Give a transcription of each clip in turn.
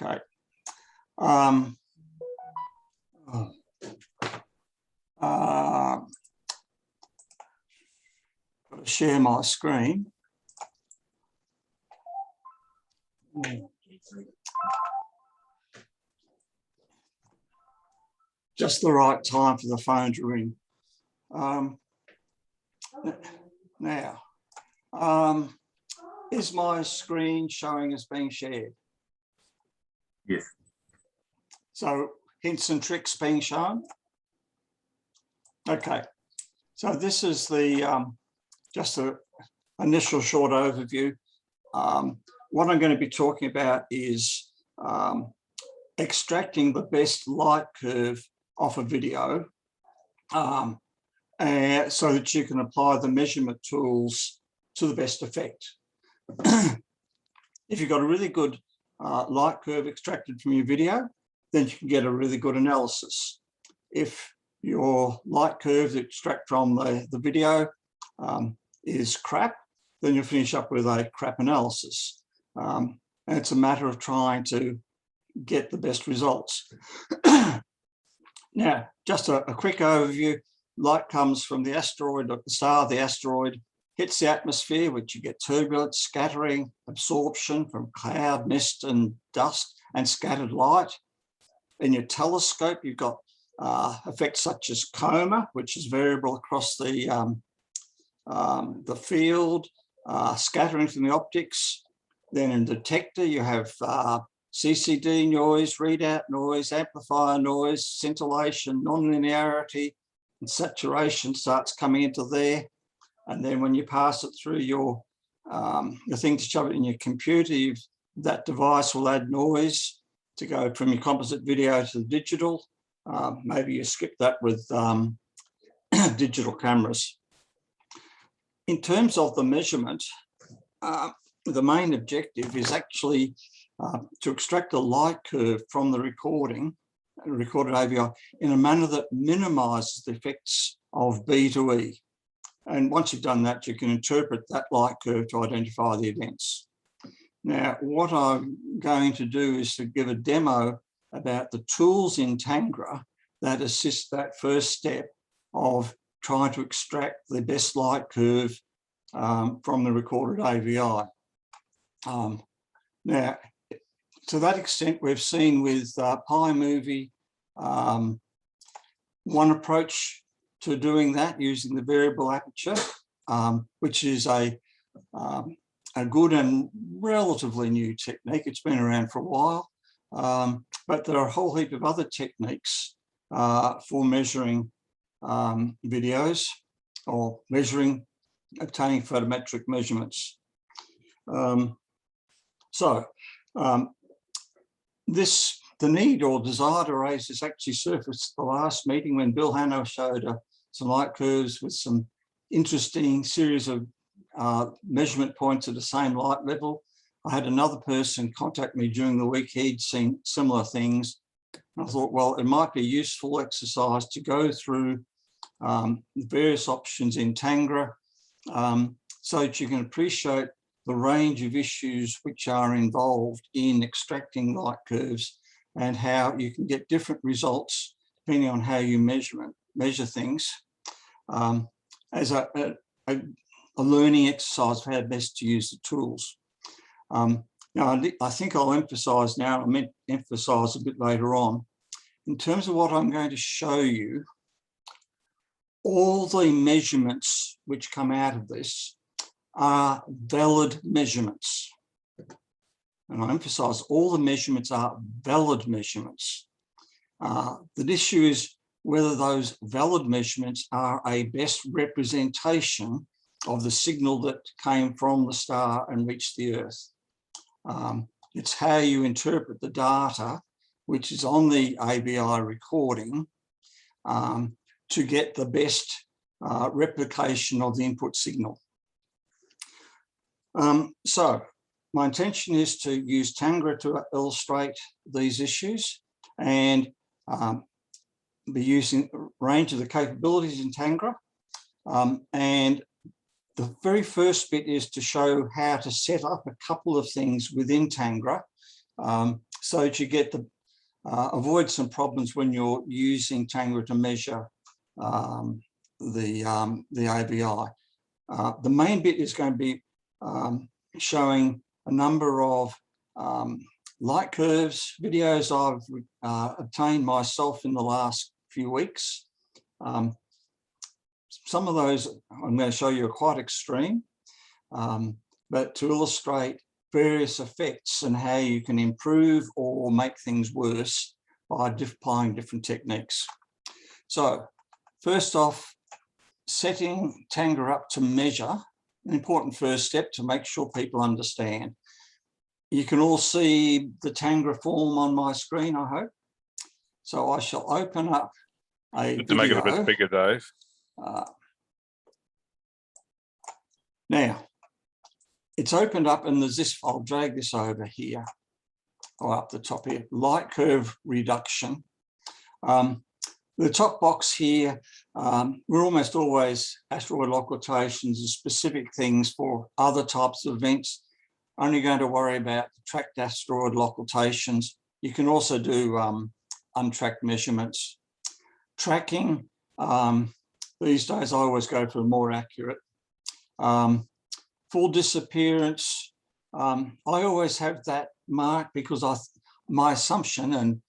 Okay. Got to share my screen. Just the right time for the phone to ring. Now, is my screen showing as being shared? Yes. So hints and tricks being shown? Okay. So this is the just an initial short overview. What I'm going to be talking about is extracting the best light curve off a video and so that you can apply the measurement tools to the best effect. If you've got a really good light curve extracted from your video, then you can get a really good analysis. If your light curve that you extract from the video is crap, then you'll finish up with a crap analysis. And it's a matter of trying to get the best results. Now, just a quick overview. Light comes from the asteroid, or the star of the asteroid, hits the atmosphere, which you get turbulence, scattering, absorption from cloud, mist and dust, and scattered light. In your telescope, you've got effects such as coma, which is variable across the field, scattering from the optics. Then in detector, you have CCD noise, readout noise, amplifier noise, scintillation, nonlinearity, and saturation starts coming into there. And then when you pass it through your thing to shove it in your computer, that device will add noise to go from your composite video to the digital. Maybe you skip that with digital cameras. In terms of the measurement, the main objective is actually to extract a light curve from the recorded AVI in a manner that minimises the effects of B to E. And once you've done that, you can interpret that light curve to identify the events. Now, what I'm going to do is to give a demo about the tools in Tangra that assist that first step of trying to extract the best light curve from the recorded AVI. Now, to that extent, we've seen with PyMovie one approach to doing that using the variable aperture, which is a good and relatively new technique. It's been around for a while, but there are a whole heap of other techniques for measuring videos or obtaining photometric measurements. The need or desire to raise this actually surfaced at the last meeting when Bill Hanno showed some light curves with some interesting series of measurement points at the same light level. I had another person contact me during the week. He'd seen similar things. I thought, well, it might be a useful exercise to go through various options in Tangra so that you can appreciate the range of issues which are involved in extracting light curves and how you can get different results depending on how you measure things as a learning exercise for how best to use the tools. Now, I think I'll emphasise now, I meant emphasise a bit later on, in terms of what I'm going to show you, all the measurements which come out of this are valid measurements. And I emphasise all the measurements are valid measurements. The issue is whether those valid measurements are a best representation of the signal that came from the star and reached the Earth. It's how you interpret the data which is on the AVI recording to get the best replication of the input signal. So my intention is to use Tangra to illustrate these issues and be using a range of the capabilities in Tangra. And the very first bit is to show how to set up a couple of things within Tangra so that you get the avoid some problems when you're using Tangra to measure the ABI. The main bit is going to be showing a number of light curves, videos I've obtained myself in the last few weeks. Some of those I'm going to show you are quite extreme, but to illustrate various effects and how you can improve or make things worse by applying different techniques. So first off, setting Tangra up to measure, an important first step to make sure people understand. You can all see the Tangra form on my screen, I hope. So I shall open up a video. To make it a bit bigger, Dave. Now, it's opened up and there's this, I'll drag this over here, or up the top here, light curve reduction. The top box here, we're almost always asteroid occultations and specific things for other types of events. Only going to worry about the tracked asteroid occultations. You can also do untracked measurements. Tracking, these days I always go for more accurate. Full disappearance, I always have that marked because my assumption, and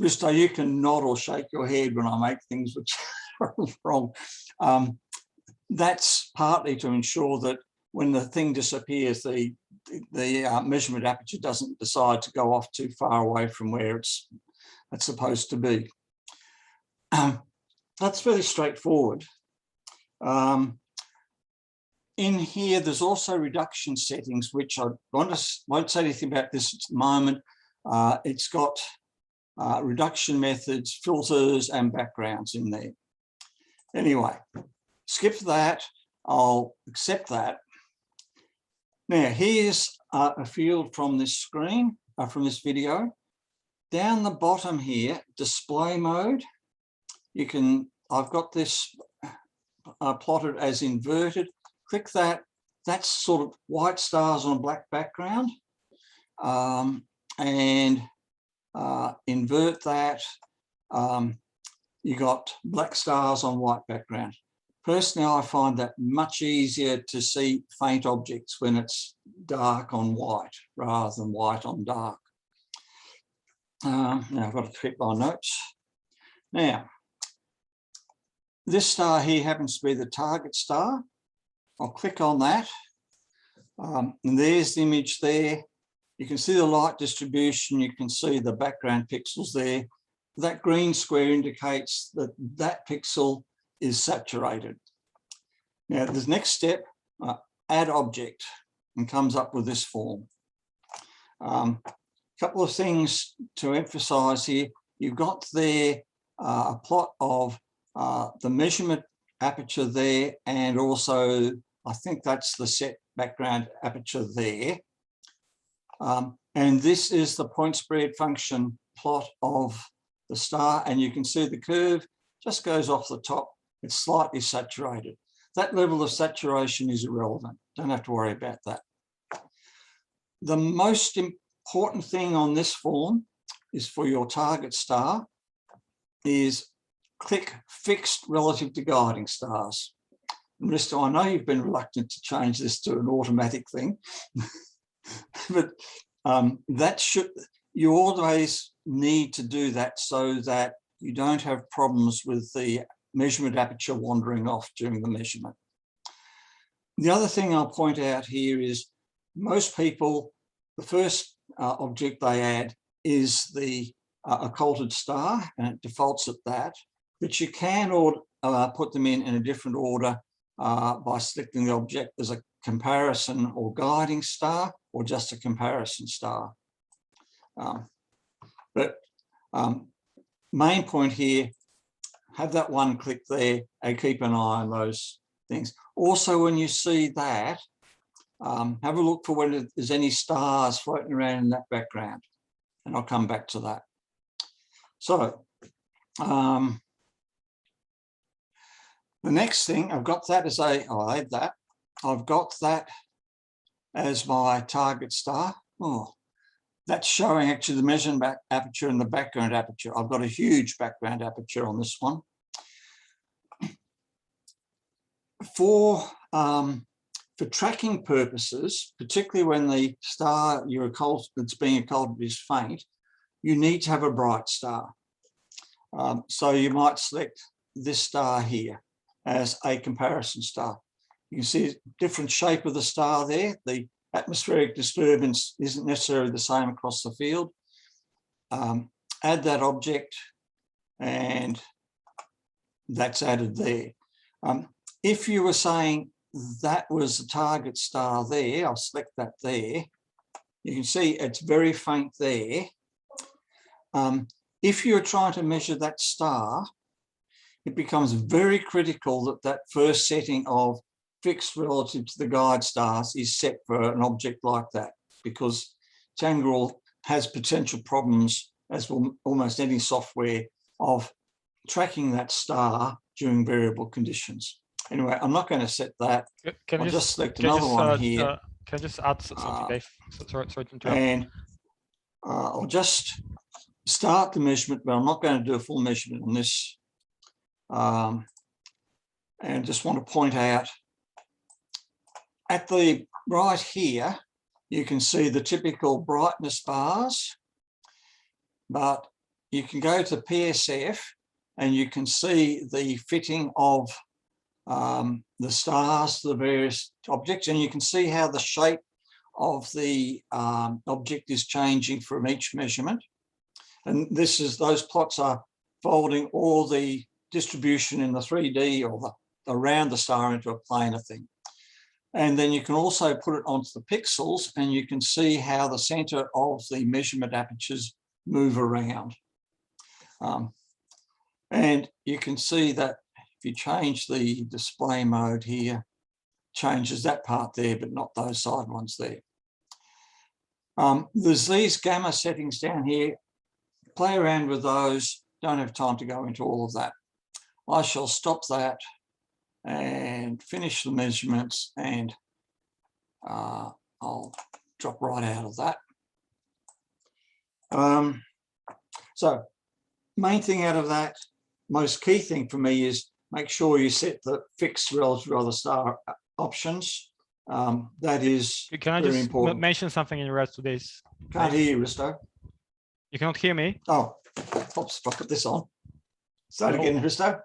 Risto, you can nod or shake your head when I make things which are wrong. That's partly to ensure that when the thing disappears, the measurement aperture doesn't decide to go off too far away from where it's supposed to be. That's fairly straightforward. In here, there's also reduction settings, which I won't say anything about this at the moment. It's got reduction methods, filters, and backgrounds in there. Anyway, skip that. I'll accept that. Now, here's a field from this screen, from this video. Down the bottom here, display mode. I've got this plotted as inverted. Click that. That's sort of white stars on a black background. And invert that. You got black stars on white background. Personally, I find that much easier to see faint objects when it's dark on white rather than white on dark. Now I've got to keep my notes. Now, this star here happens to be the target star. I'll click on that. And there's the image there. You can see the light distribution. You can see the background pixels there. That green square indicates that that pixel is saturated. Now, the next step, add object, and comes up with this form. Couple of things to emphasize here. You've got there a plot of the measurement aperture there, and also I think that's the set background aperture there. And this is the point spread function plot of the star, and you can see the curve just goes off the top. It's slightly saturated. That level of saturation is irrelevant. Don't have to worry about that. The most important thing on this form is for your target star is click fixed relative to guiding stars. And Risto, I know you've been reluctant to change this to an automatic thing, but you always need to do that so that you don't have problems with the measurement aperture wandering off during the measurement. The other thing I'll point out here is most people, the first object they add is the occulted star, and it defaults at that, but you can put them in a different order by selecting the object as a comparison or guiding star or just a comparison star. Main point here, have that one click there and keep an eye on those things. Also, when you see that, have a look for whether there's any stars floating around in that background, and I'll come back to that. So the next thing, I've got that as I'll add that. I've got that as my target star. Oh, that's showing actually the measurement aperture and the background aperture. I've got a huge background aperture on this one. For tracking purposes, particularly when the star that's being occulted is faint, you need to have a bright star. So you might select this star here as a comparison star. You can see a different shape of the star there. The atmospheric disturbance isn't necessarily the same across the field. Add that object, and that's added there. If you were saying that was the target star there, I'll select that there. You can see it's very faint there. If you're trying to measure that star, it becomes very critical that that first setting of fixed relative to the guide stars is set for an object like that, because Tangra has potential problems, as will almost any software, of tracking that star during variable conditions. Anyway, I'm not going to set that. I'll just select another one here. Can I just add something, Dave? Sorry to interrupt. And I'll just start the measurement, but I'm not going to do a full measurement on this. And just want to point out, at the right here, you can see the typical brightness bars, but you can go to PSF and you can see the fitting of the stars to the various objects, and you can see how the shape of the object is changing from each measurement. And those plots are folding all the distribution in the 3D or around the star into a planar thing. And then you can also put it onto the pixels, and you can see how the center of the measurement apertures move around. And you can see that if you change the display mode here, changes that part there, but not those side ones there. There's these gamma settings down here. Play around with those. Don't have time to go into all of that. I shall stop that and finish the measurements, and I'll drop right out of that. So main thing out of that, most key thing for me is make sure you set the fixed relative to other star options. That is Can I very just important. mention something in regards to this? Can't hear you, Risto. You cannot hear me? Oh, oops, I'll put this on. Start again, Risto.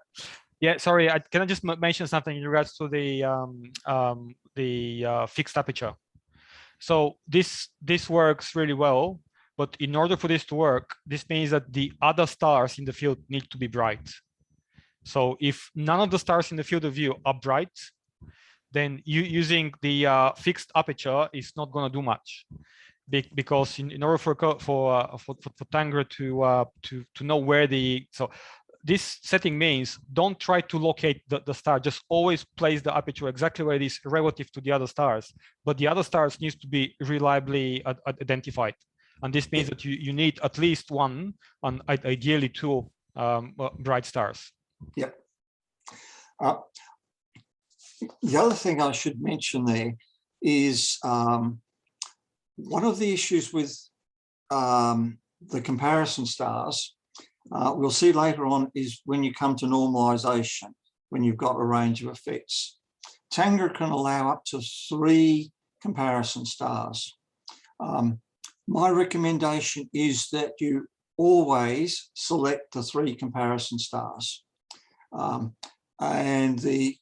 Yeah, sorry. Can I just mention something in regards to the fixed aperture? So this works really well, but in order for this to work, this means that the other stars in the field need to be bright. So if none of the stars in the field of view are bright, then using the fixed aperture is not going to do much, because in order for Tangra to know where this setting means don't try to locate the star, just always place the aperture exactly where it is relative to the other stars, but the other stars needs to be reliably identified. And this means that you need at least one, and ideally two bright stars. Yep. The other thing I should mention there is one of the issues with the comparison stars, we'll see later on, is when you come to normalization, when you've got a range of effects. Tangra can allow up to 3 comparison stars. My recommendation is that you always select the 3 comparison stars. And the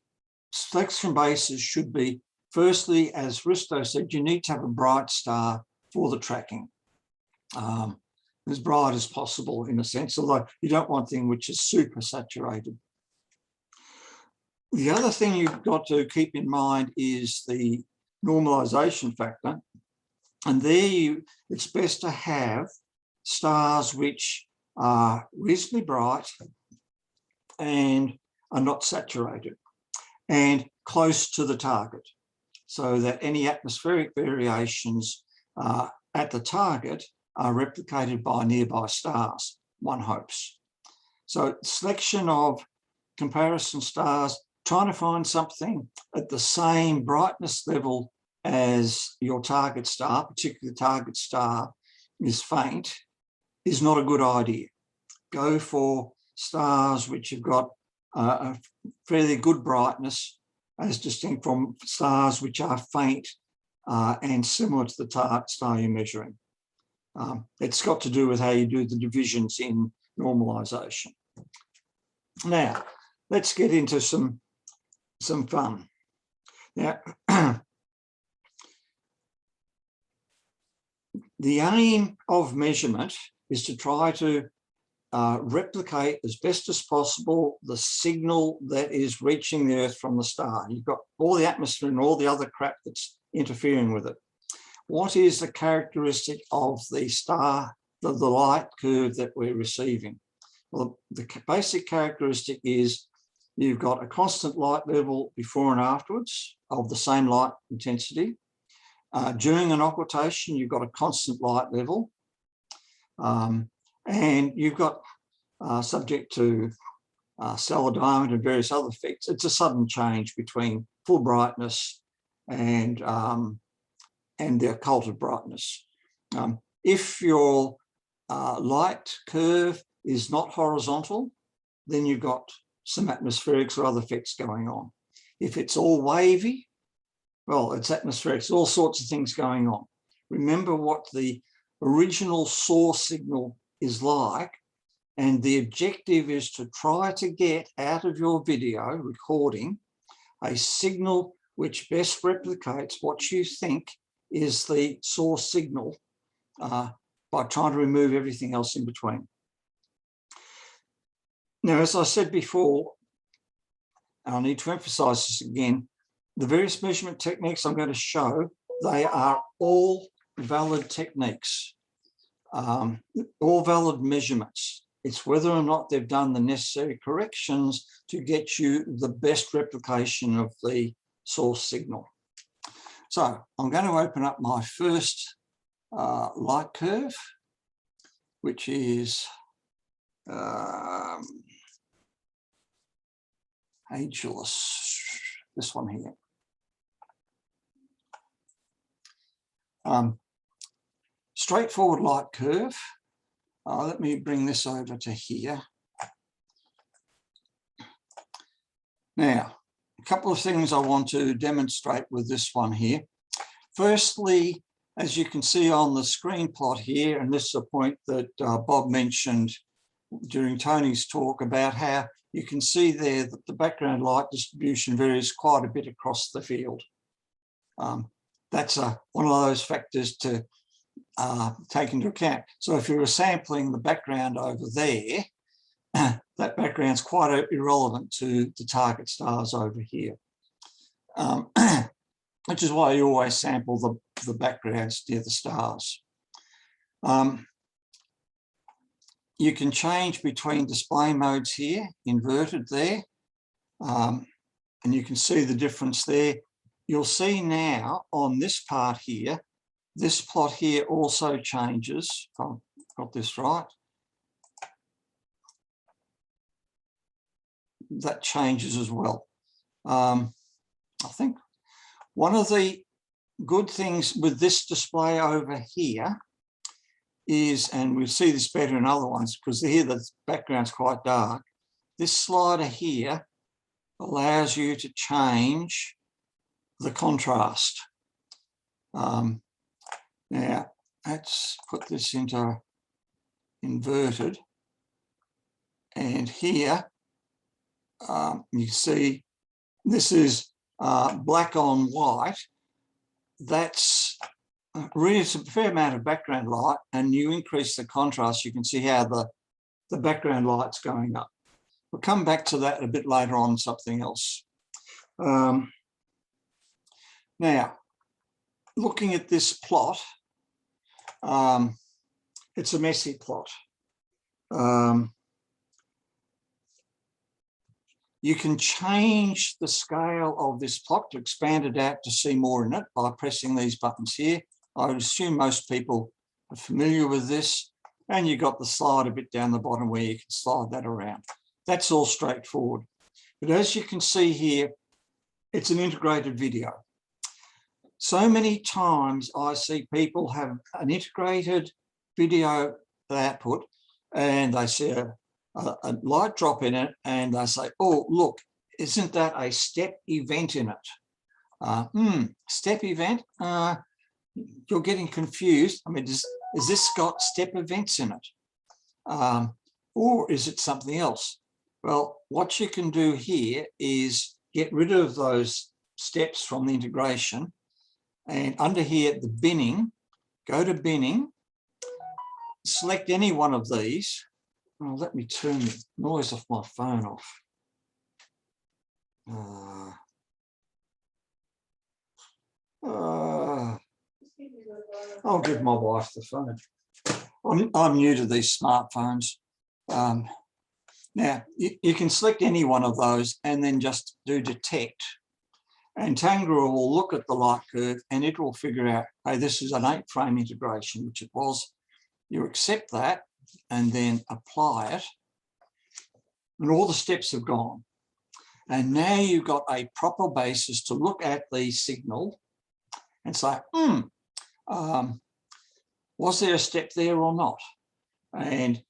selection basis should be, firstly, as Risto said, you need to have a bright star for the tracking. As bright as possible, in a sense, although you don't want thing which is super saturated. The other thing you've got to keep in mind is the normalization factor. And there it's best to have stars which are reasonably bright and are not saturated and close to the target, so that any atmospheric variations at the target are replicated by nearby stars, one hopes. So selection of comparison stars, trying to find something at the same brightness level as your target star, particularly the target star, is faint is not a good idea. Go for stars which have got a fairly good brightness, as distinct from stars which are faint and similar to the star you're measuring. It's got to do with how you do the divisions in normalization. Now, let's get into some fun. Now, the aim of measurement is to try to replicate as best as possible the signal that is reaching the Earth from the star. You've got all the atmosphere and all the other crap that's interfering with it. What is the characteristic of the star, the light curve that we're receiving? Well, the basic characteristic is you've got a constant light level before and afterwards of the same light intensity. During an occultation, you've got a constant light level. And you've got, subject to stellar diameter and various other effects, it's a sudden change between full brightness and the occulted brightness. If your light curve is not horizontal, then you've got some atmospherics or other effects going on. If it's all wavy, well, it's atmospherics, all sorts of things going on. Remember what the original source signal is like, and the objective is to try to get out of your video recording a signal which best replicates what you think is the source signal by trying to remove everything else in between. Now, as I said before, I need to emphasize this again, the various measurement techniques I'm going to show, they are all valid techniques, all valid measurements. It's whether or not they've done the necessary corrections to get you the best replication of the source signal. So I'm going to open up my first light curve, which is ageless, this one here. Straightforward light curve. Let me bring this over to here. Now, a couple of things I want to demonstrate with this one here. Firstly, as you can see on the screen plot here, and this is a point that Bob mentioned during Tony's talk about how you can see there that the background light distribution varies quite a bit across the field. That's one of those factors to take into account. So if you were sampling the background over there, that background's quite irrelevant to the target stars over here, which is why you always sample the backgrounds near the stars. You can change between display modes here, inverted there, and you can see the difference there. You'll see now on this part here, this plot here also changes, if I've got this right. That changes as well. I think one of the good things with this display over here is, and we'll see this better in other ones because here the background's quite dark, this slider here allows you to change the contrast. Now, let's put this into inverted. And here, you see, this is black on white. That's really, it's a fair amount of background light, and you increase the contrast, you can see how the background light's going up. We'll come back to that a bit later on, something else. Now, looking at this plot, it's a messy plot. You can change the scale of this plot to expand it out to see more in it by pressing these buttons here. I would assume most people are familiar with this, and you've got the slide a bit down the bottom where you can slide that around. That's all straightforward. But as you can see here, it's an integrated video. So many times I see people have an integrated video output and they see a light drop in it and they say, oh, look, isn't that a step event in it? Step event? You're getting confused. I mean, is this got step events in it? Or is it something else? Well, what you can do here is get rid of those steps from the integration, and under here, the binning, go to binning, select any one of these. Oh, let me turn the noise off my phone off. I'll give my wife the phone. I'm new to these smartphones. Now, you can select any one of those and then just do detect. And Tangra will look at the light curve and it will figure out, hey, this is an 8-frame integration, which it was. You accept that and then apply it. And all the steps have gone. And now you've got a proper basis to look at the signal and say, was there a step there or not? And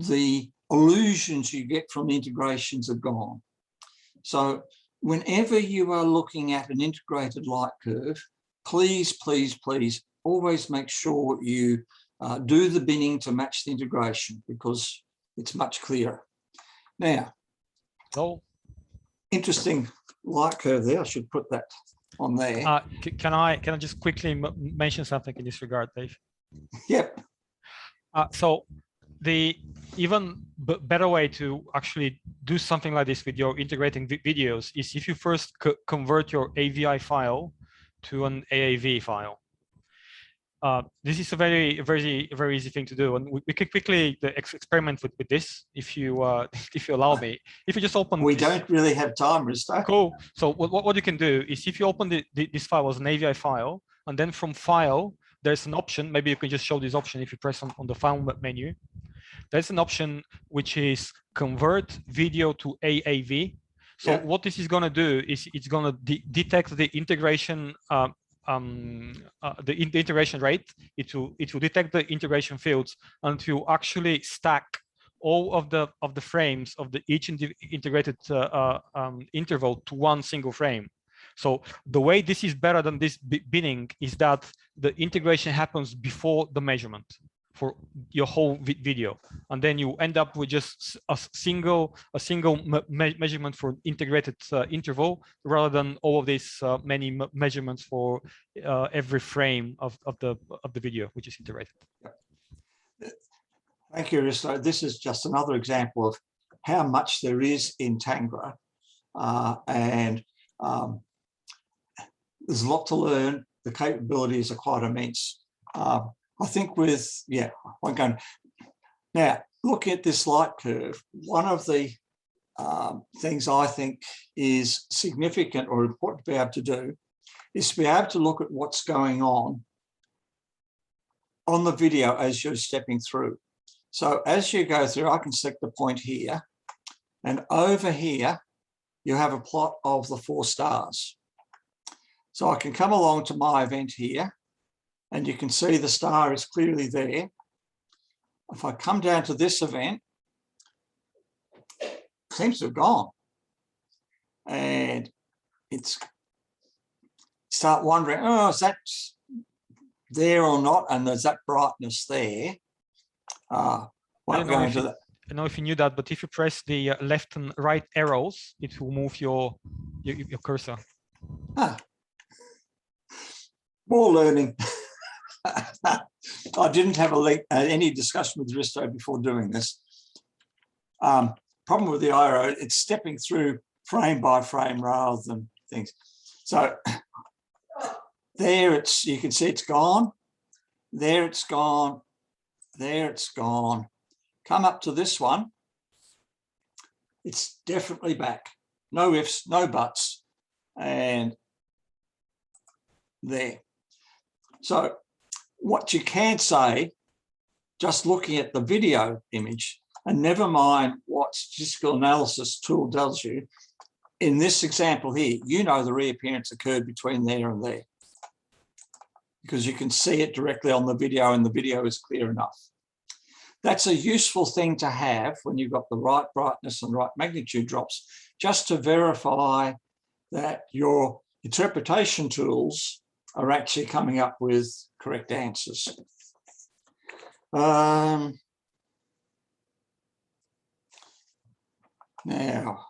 the illusions you get from the integrations are gone. So whenever you are looking at an integrated light curve, please, please, please always make sure you do the binning to match the integration, because it's much clearer. Now, interesting light curve there. I should put that on there. Can I just quickly mention something in this regard, Dave? Yep. So the even better way to actually do something like this with your integrating videos is if you first convert your AVI file to an AAV file. This is a very easy thing to do, and we can quickly experiment with this if you allow me. If you just open, we don't really have time, Risto. Cool. So what you can do is if you open this file as an AVI file, and then from file there's an option. Maybe you can just show this option if you press on the file menu. There's an option which is convert video to AAV. So what this is going to do is it's going to detect the integration. The integration rate. It will detect the integration fields and to actually stack all of the frames of each integrated interval to one single frame. So the way this is better than this binning is that the integration happens before the measurement for your whole video, and then you end up with just a single measurement for integrated interval, rather than all of these many measurements for every frame of the video which is integrated. Thank you, Risto. This is just another example of how much there is in Tangra, and there's a lot to learn. The capabilities are quite immense. I think I'm going. Now, looking at this light curve, one of the things I think is significant or important to be able to do is to be able to look at what's going on the video as you're stepping through. So as you go through, I can select the point here, and over here, you have a plot of the 4 stars. So I can come along to my event here, and you can see the star is clearly there. If I come down to this event, it seems to have gone. And start wondering, oh, is that there or not? And there's that brightness there. I don't know if you knew that, but if you press the left and right arrows, it will move your cursor. More learning. I didn't have any discussion with Risto before doing this. Problem with the arrow, it's stepping through frame by frame rather than things. So there you can see it's gone. There it's gone. There it's gone. Come up to this one. It's definitely back. No ifs, no buts. And there. So what you can say, just looking at the video image, and never mind what statistical analysis tool tells you, in this example here, you know the reappearance occurred between there and there. because you can see it directly on the video and the video is clear enough. That's a useful thing to have when you've got the right brightness and right magnitude drops, just to verify that your interpretation tools are actually coming up with correct answers. Now,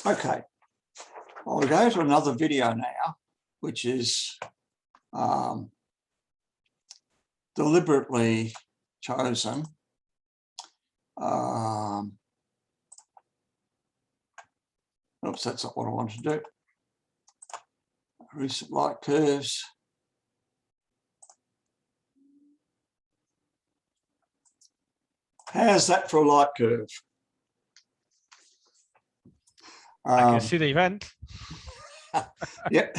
okay, I'll go to another video now, which is deliberately chosen. Oops, that's not what I want to do. Recent light curves. How's that for a light curve? I can see the event. Yep.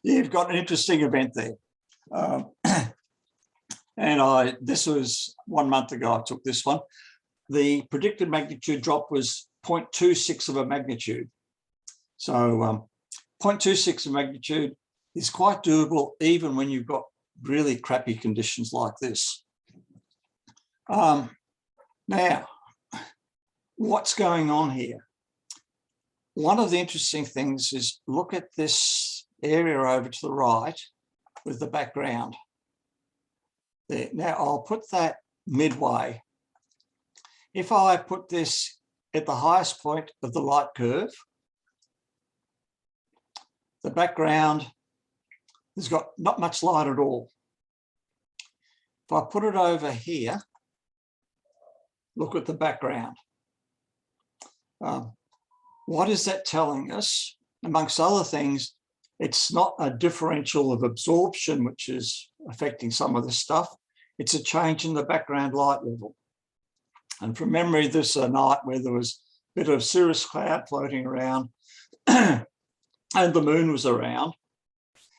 You've got an interesting event there. And this was 1 month ago, I took this one. The predicted magnitude drop was 0.26 of a magnitude. So 0.26 of magnitude is quite doable even when you've got really crappy conditions like this. Now, what's going on here? One of the interesting things is look at this area over to the right with the background there. Now I'll put that midway. If I put this at the highest point of the light curve, the background has got not much light at all. If I put it over here, look at the background. What is that telling us? Amongst other things, it's not a differential of absorption which is affecting some of this stuff. It's a change in the background light level. And from memory, this is a night where there was a bit of cirrus cloud floating around and the moon was around.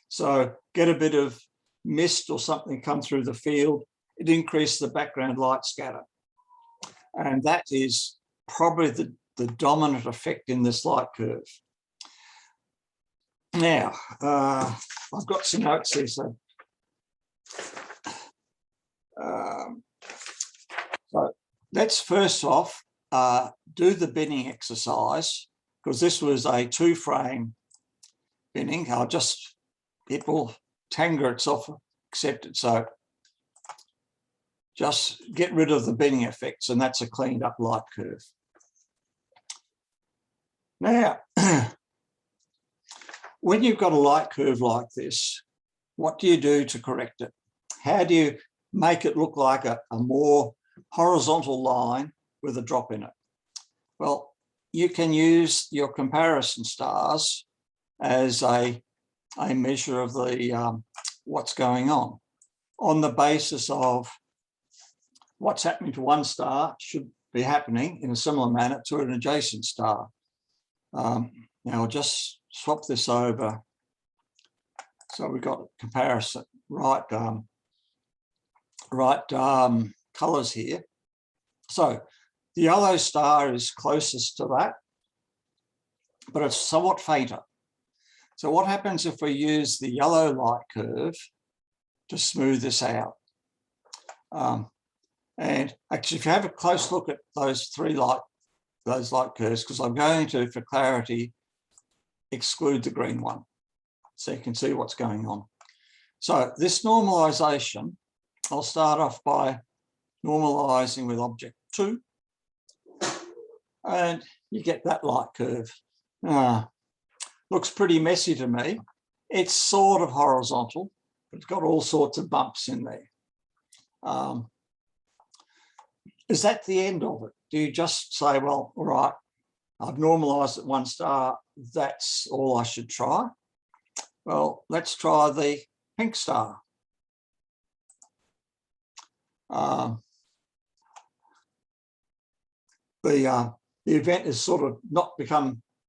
So get a bit of mist or something come through the field, it increased the background light scatter. And that is probably the dominant effect in this light curve. Now, I've got some notes here. So let's first off do the binning exercise, because this was a 2-frame binning. It will Tangra itself accept it. So just get rid of the binning effects, and that's a cleaned up light curve. Now, when you've got a light curve like this, what do you do to correct it? How do you make it look like a more horizontal line with a drop in it? Well, you can use your comparison stars as a measure of the what's going on the basis of what's happening to one star should be happening in a similar manner to an adjacent star. Now I'll just swap this over. So we've got comparison, right colours here. So the yellow star is closest to that, but it's somewhat fainter. So what happens if we use the yellow light curve to smooth this out? And actually, if you have a close look at those light curves, because I'm going to, for clarity, exclude the green one, so you can see what's going on. So this normalization, I'll start off by normalizing with object 2, and you get that light curve. Looks pretty messy to me. It's sort of horizontal, but it's got all sorts of bumps in there. Is that the end of it? Do you just say, well, all right, I've normalized at 1 star, that's all I should try? Well, let's try the pink star. The event is sort of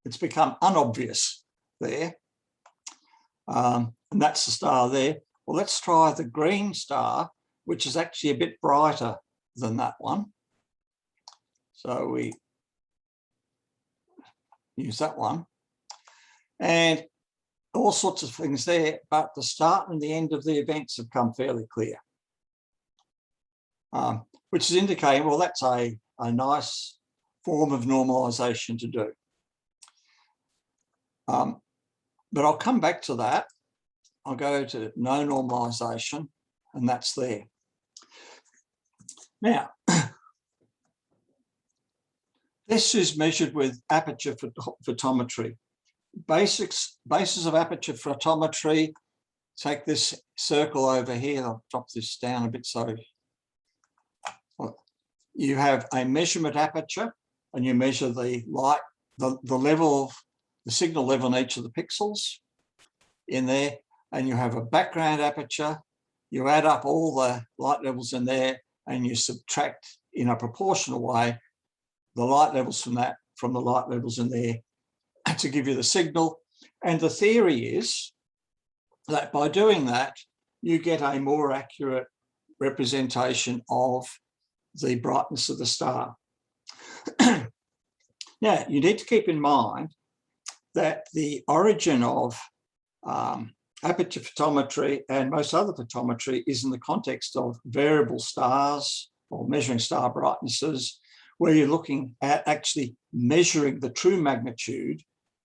it's become unobvious there. And that's the star there. Well, let's try the green star which is actually a bit brighter than that one. So we use that one. And all sorts of things there, but the start and the end of the events have come fairly clear. Which is indicating, well, that's a nice form of normalization to do. But I'll come back to that. I'll go to no normalization, and that's there. Now, this is measured with aperture photometry. Basis of aperture photometry, take this circle over here, I'll drop this down a bit so you have a measurement aperture and you measure the light, the level, the signal level in each of the pixels in there, and you have a background aperture. You add up all the light levels in there and you subtract in a proportional way the light levels from the light levels in there to give you the signal. And the theory is that by doing that, you get a more accurate representation of the brightness of the star. Now, you need to keep in mind that the origin of aperture photometry and most other photometry is in the context of variable stars or measuring star brightnesses, where you're looking at actually measuring the true magnitude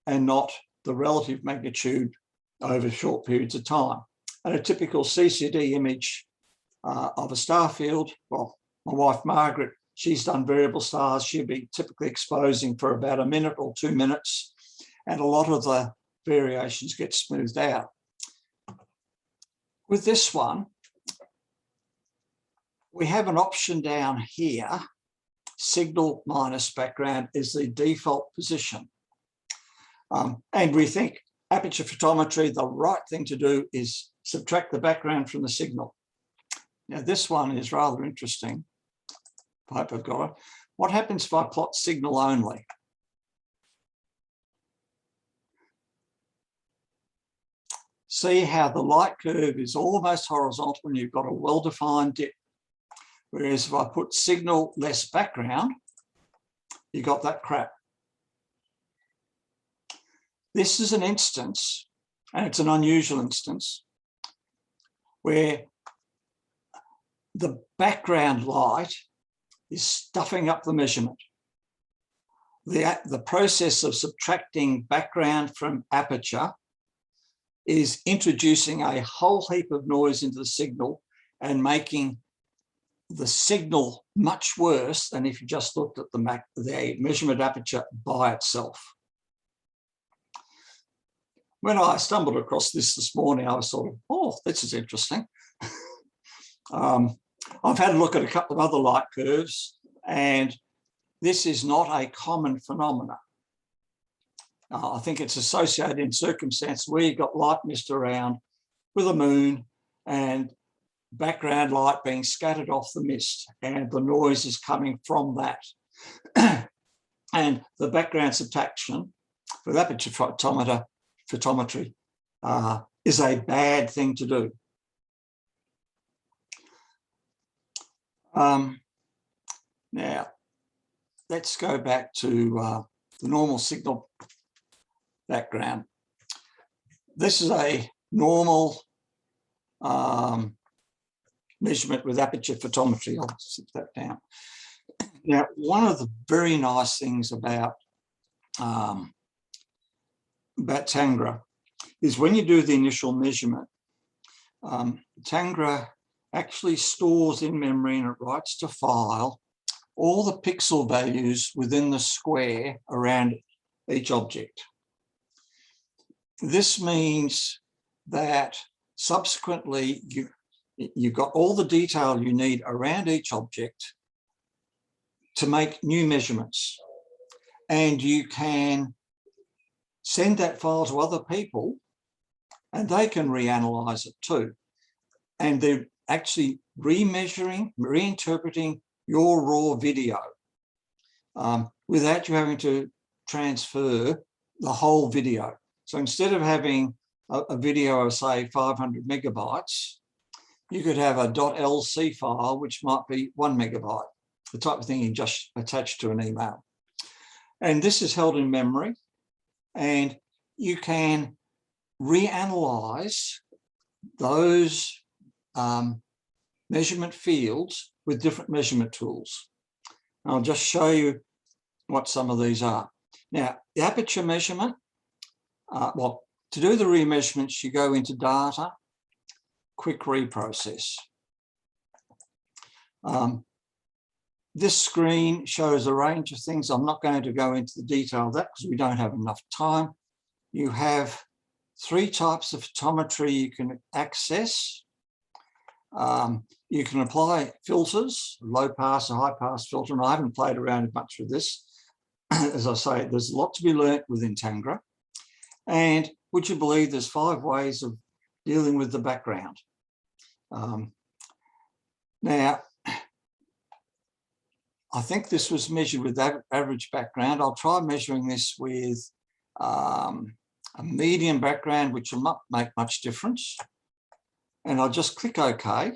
and not the relative magnitude over short periods of time. And a typical CCD image of a star field, well, my wife Margaret, she's done variable stars. She'll be typically exposing for about a minute or 2 minutes, and a lot of the variations get smoothed out. With this one, we have an option down here. Signal minus background is the default position. And we think aperture photometry, the right thing to do is subtract the background from the signal. Now, this one is rather interesting. I hope I've got it. What happens if I plot signal only? See how the light curve is almost horizontal and you've got a well-defined dip. Whereas if I put signal less background, you got that crap. This is an instance, and it's an unusual instance, where the background light is stuffing up the measurement. The process of subtracting background from aperture is introducing a whole heap of noise into the signal and making the signal much worse than if you just looked at the measurement aperture by itself. When I stumbled across this morning, I was sort of, oh, this is interesting. I've had a look at a couple of other light curves, and this is not a common phenomenon. I think it's associated in circumstances where you've got light mist around with a moon and background light being scattered off the mist, and the noise is coming from that. And the background subtraction with aperture photometry is a bad thing to do. Now, let's go back to the normal signal background. This is a normal measurement with aperture photometry. I'll sit that down. Now, one of the very nice things about Tangra is when you do the initial measurement, Tangra actually stores in memory and it writes to file all the pixel values within the square around each object. This means that subsequently you've got all the detail you need around each object to make new measurements. And you can send that file to other people and they can reanalyze it too. And they're actually remeasuring, reinterpreting your raw video without you having to transfer the whole video. So instead of having a video of, say, 500 megabytes, You could have a .lc file, which might be 1 megabyte, the type of thing you just attach to an email. And this is held in memory, and you can reanalyze those measurement fields with different measurement tools. I'll just show you what some of these are. Now, the aperture measurement, well, to do the remeasurements, you go into Data, Quick Reprocess. This screen shows a range of things. I'm not going to go into the detail of that because we don't have enough time. You have 3 types of photometry you can access. You can apply filters, low pass or high pass filter, and I haven't played around much with this. As I say, there's a lot to be learnt within Tangra. And would you believe there's 5 ways of dealing with the background? Now, I think this was measured with average background. I'll try measuring this with a medium background, which will not make much difference. And I'll just click OK.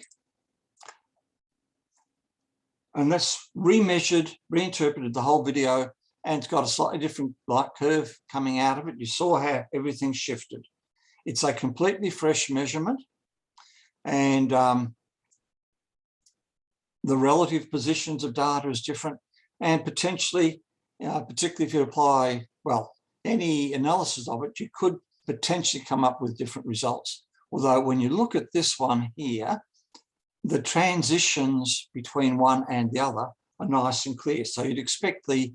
And that's remeasured, reinterpreted the whole video, and it's got a slightly different light curve coming out of it. You saw how everything shifted. It's a completely fresh measurement, and the relative positions of data is different, and potentially, particularly if you apply, well, any analysis of it, you could potentially come up with different results. Although when you look at this one here, the transitions between one and the other are nice and clear. So you'd expect the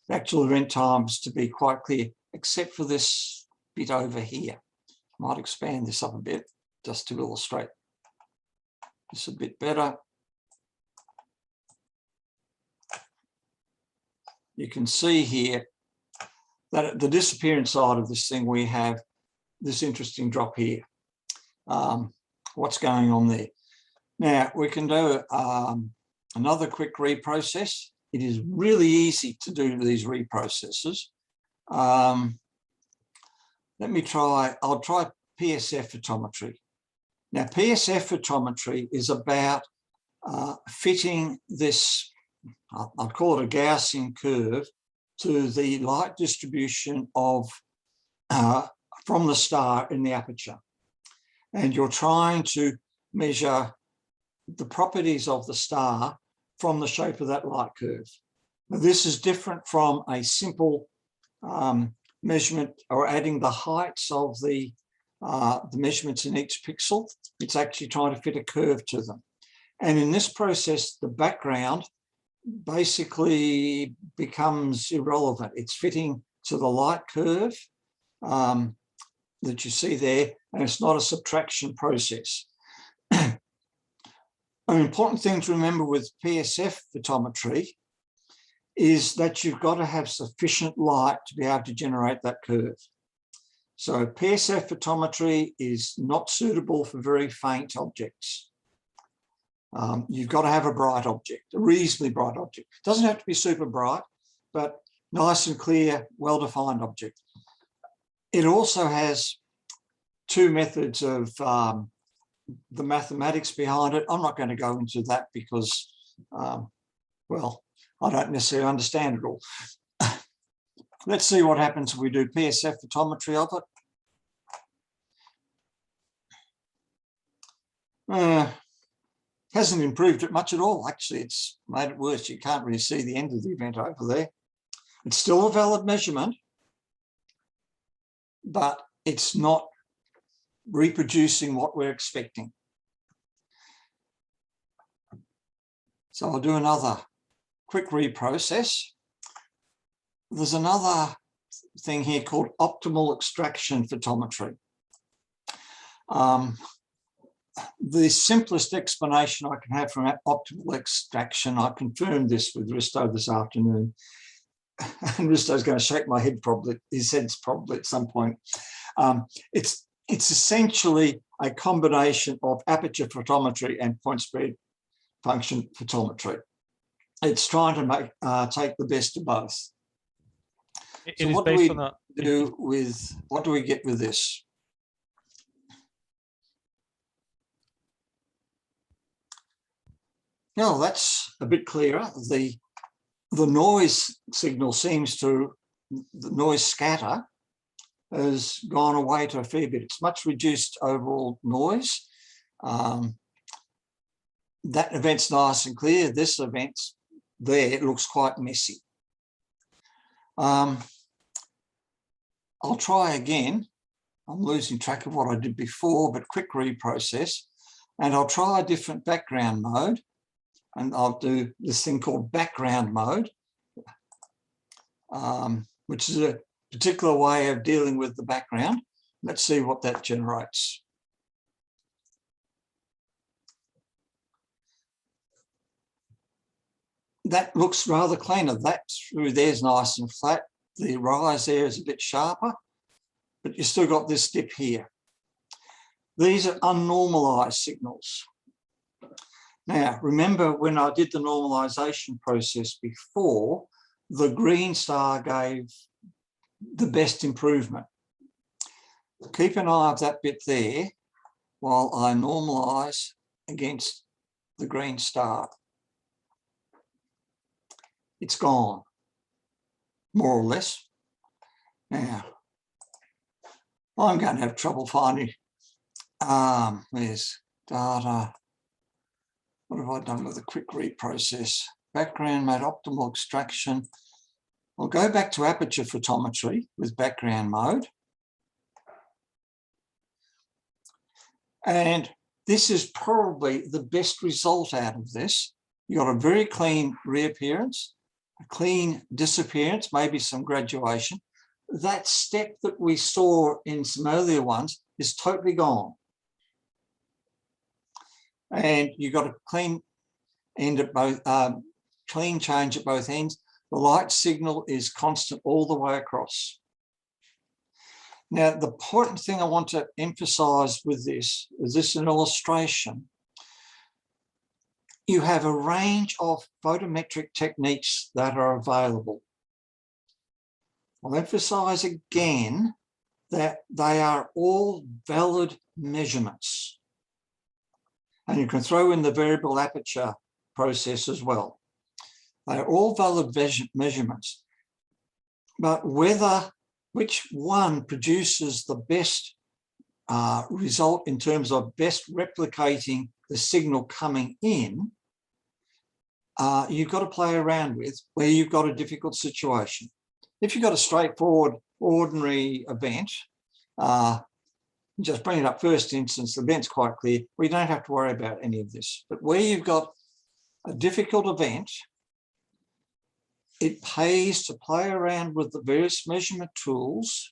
actual event times to be quite clear, except for this bit over here. I might expand this up a bit just to illustrate this a bit better. You can see here that at the disappearance side of this thing, we have this interesting drop here. What's going on there? Now, we can do another quick reprocess. It is really easy to do these reprocesses. Let me try, I'll try PSF photometry. Now, PSF photometry is about fitting this, I'll call it a Gaussian curve, to the light distribution of from the star in the aperture. And you're trying to measure the properties of the star from the shape of that light curve. Now, this is different from a simple measurement or adding the heights of the measurements in each pixel. It's actually trying to fit a curve to them. And in this process, the background basically becomes irrelevant. It's fitting to the light curve that you see there, and it's not a subtraction process. An important thing to remember with PSF photometry is that you've got to have sufficient light to be able to generate that curve. So PSF photometry is not suitable for very faint objects. You've got to have a bright object, a reasonably bright object. It doesn't have to be super bright, but nice and clear, well-defined object. It also has 2 methods of the mathematics behind it. I'm not going to go into that because, well, I don't necessarily understand it all. Let's see what happens if we do PSF photometry of it. Hasn't improved it much at all. Actually, it's made it worse. You can't really see the end of the event over there. It's still a valid measurement, but it's not reproducing what we're expecting. So I'll do another quick reprocess. There's another thing here called optimal extraction photometry. The simplest explanation I can have from optimal extraction, I confirmed this with Risto this afternoon, and Risto's going to shake my head probably, his head's probably at some point. It's essentially a combination of aperture photometry and point spread function photometry. It's trying to make take the best of both. So what do we do with, what do we get with this? Now that's a bit clearer. The noise signal seems to, the noise scatter has gone away to a fair bit. It's much reduced overall noise. That event's nice and clear. This event there, it looks quite messy. I'll try again. I'm losing track of what I did before, but quick reprocess. And I'll try a different background mode. And I'll do this thing called background mode, which is a particular way of dealing with the background. Let's see what that generates. That looks rather cleaner. That through there's nice and flat. The rise there is a bit sharper, but you still got this dip here. These are unnormalized signals. Now, remember when I did the normalization process before, the green star gave the best improvement. Keep an eye on that bit there while I normalize against the green star. It's gone, more or less. Now, I'm going to have trouble finding, there's data. What have I done with a quick reprocess? Background mode, optimal extraction. I'll go back to aperture photometry with background mode. And this is probably the best result out of this. You got a very clean reappearance, a clean disappearance, maybe some graduation. That step that we saw in some earlier ones is totally gone. And you've got a clean end at both, clean change at both ends. The light signal is constant all the way across. Now, the important thing I want to emphasize with this is this an illustration. You have a range of photometric techniques that are available. I'll emphasize again that they are all valid measurements. And you can throw in the variable aperture process as well. They are all valid measurements. But which one produces the best result in terms of best replicating the signal coming in, you've got to play around with where you've got a difficult situation. If you've got a straightforward, ordinary event, just bring it up first instance, the event's quite clear. We don't have to worry about any of this. But where you've got a difficult event, it pays to play around with the various measurement tools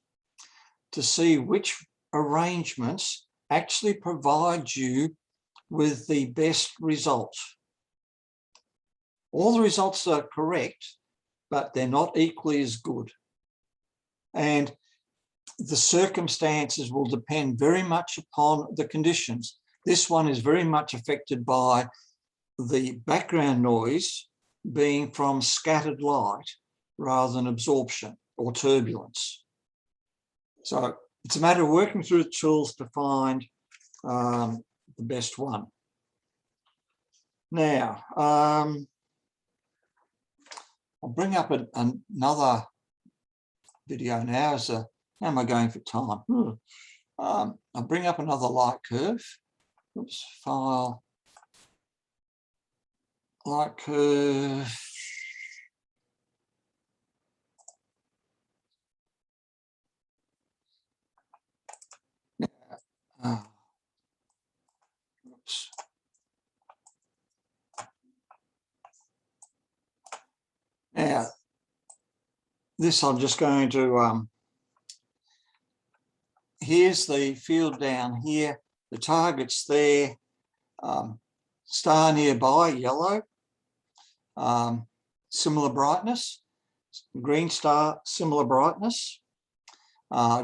to see which arrangements actually provide you with the best result. All the results are correct, but they're not equally as good. And the circumstances will depend very much upon the conditions. This one is very much affected by the background noise being from scattered light rather than absorption or turbulence. So it's a matter of working through the tools to find the best one. Now, I'll bring up another video now. How am I going for time? I'll bring up another light curve. Oops, file, light curve. Oops. Now, this I'm just going to, here's the field down here, the target's there, star nearby, yellow, similar brightness, green star, similar brightness,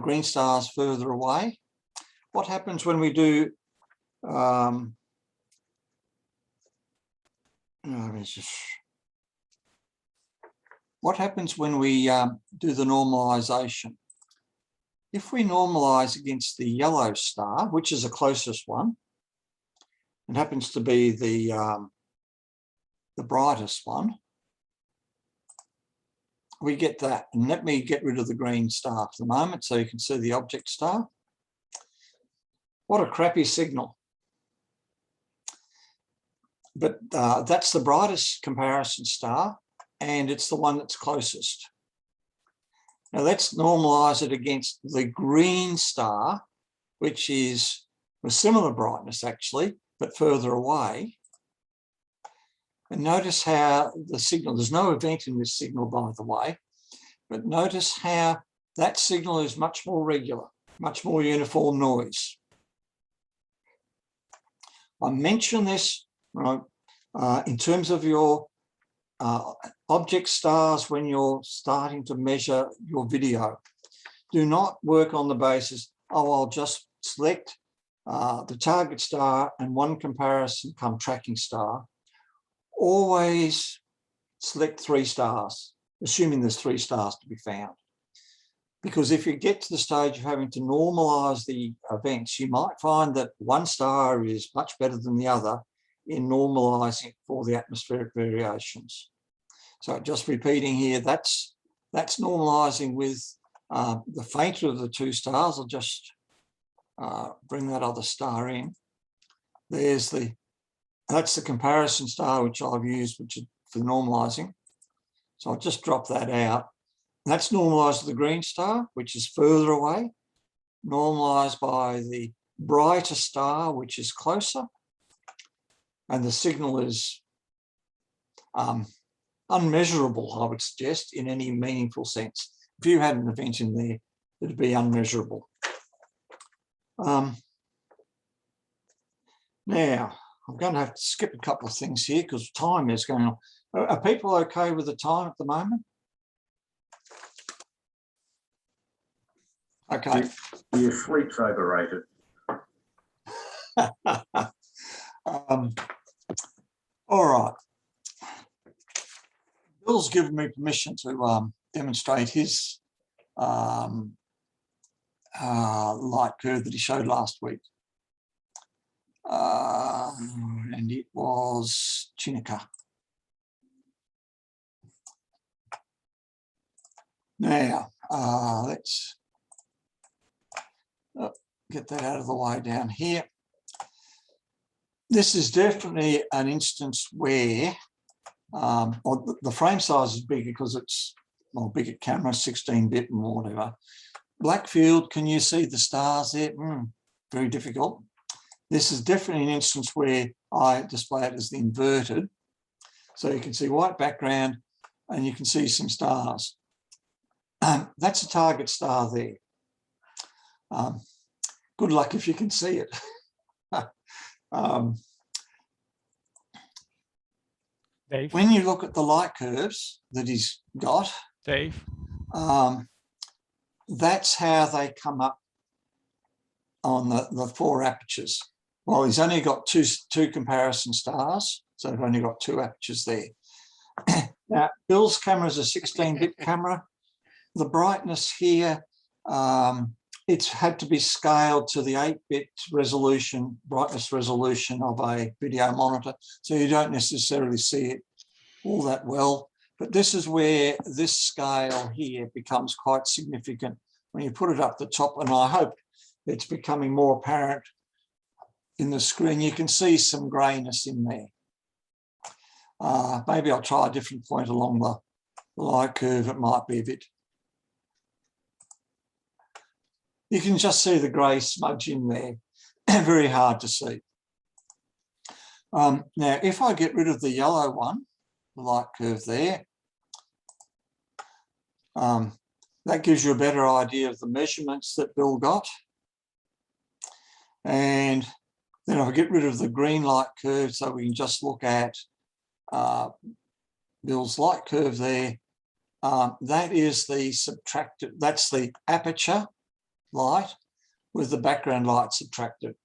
green star's further away. What happens when we do, what happens when we do the normalization? If we normalize against the yellow star, which is the closest one, it happens to be the the brightest one, we get that. And let me get rid of the green star for the moment so you can see the object star. What a crappy signal. But that's the brightest comparison star, and it's the one that's closest. Now let's normalize it against the green star, which is a similar brightness actually, but further away. And notice how the signal, there's no event in this signal, by the way, but notice how that signal is much more regular, much more uniform noise. I mention this in terms of your object stars when you're starting to measure your video. Do not work on the basis, oh, I'll just select the target star and one comparison come tracking star. Always select 3 stars, assuming there's 3 stars to be found. Because if you get to the stage of having to normalize the events, you might find that one star is much better than the other in normalizing for the atmospheric variations. So just repeating here, that's normalizing with the fainter of the 2 stars. I'll just bring that other star in. That's the comparison star which I've used, which is for normalizing. So I'll just drop that out. That's normalized to the green star, which is further away, normalized by the brighter star, which is closer. And the signal is unmeasurable, I would suggest, in any meaningful sense. If you had an event in there, it'd be unmeasurable. Now, I'm going to have to skip a couple of things here because time is going on. Are people okay with the time at the moment? Okay. Your sleep's overrated. All right. Bill's given me permission to demonstrate his light curve that he showed last week. And it was Tunica. Now, let's get that out of the way down here. This is definitely an instance where the frame size is big because it's bigger camera, 16-bit and whatever. Black field, can you see the stars there? Very difficult. This is definitely an instance where I display it as the inverted. So you can see white background and you can see some stars. That's a target star there. Good luck if you can see it. Dave? When you look at the light curves that he's got, Dave? that's how they come up on the 4 apertures. Well, he's only got two comparison stars, so I've only got 2 apertures there. Now, Bill's camera is a 16-bit camera. The brightness here, it's had to be scaled to the 8-bit resolution, brightness resolution of a video monitor, so you don't necessarily see it all that well. But this is where this scale here becomes quite significant when you put it up the top, and I hope it's becoming more apparent in the screen. You can see some grayness in there. Maybe I'll try a different point along the light curve. It might be a bit. You can just see the grey smudge in there. Very hard to see. Now, if I get rid of the yellow one, the light curve there, that gives you a better idea of the measurements that Bill got. And then I'll get rid of the green light curve so we can just look at Bill's light curve there. That is the subtracted, that's the aperture light with the background light subtracted.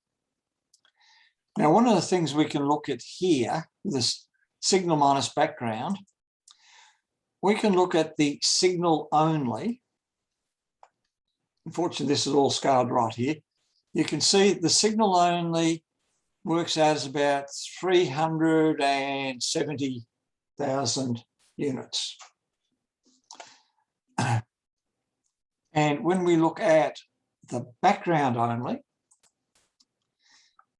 Now, one of the things we can look at here, this signal minus background, we can look at the signal only. Unfortunately, this is all scaled right here. You can see the signal only works out as about 370 3,000 units. And when we look at the background only,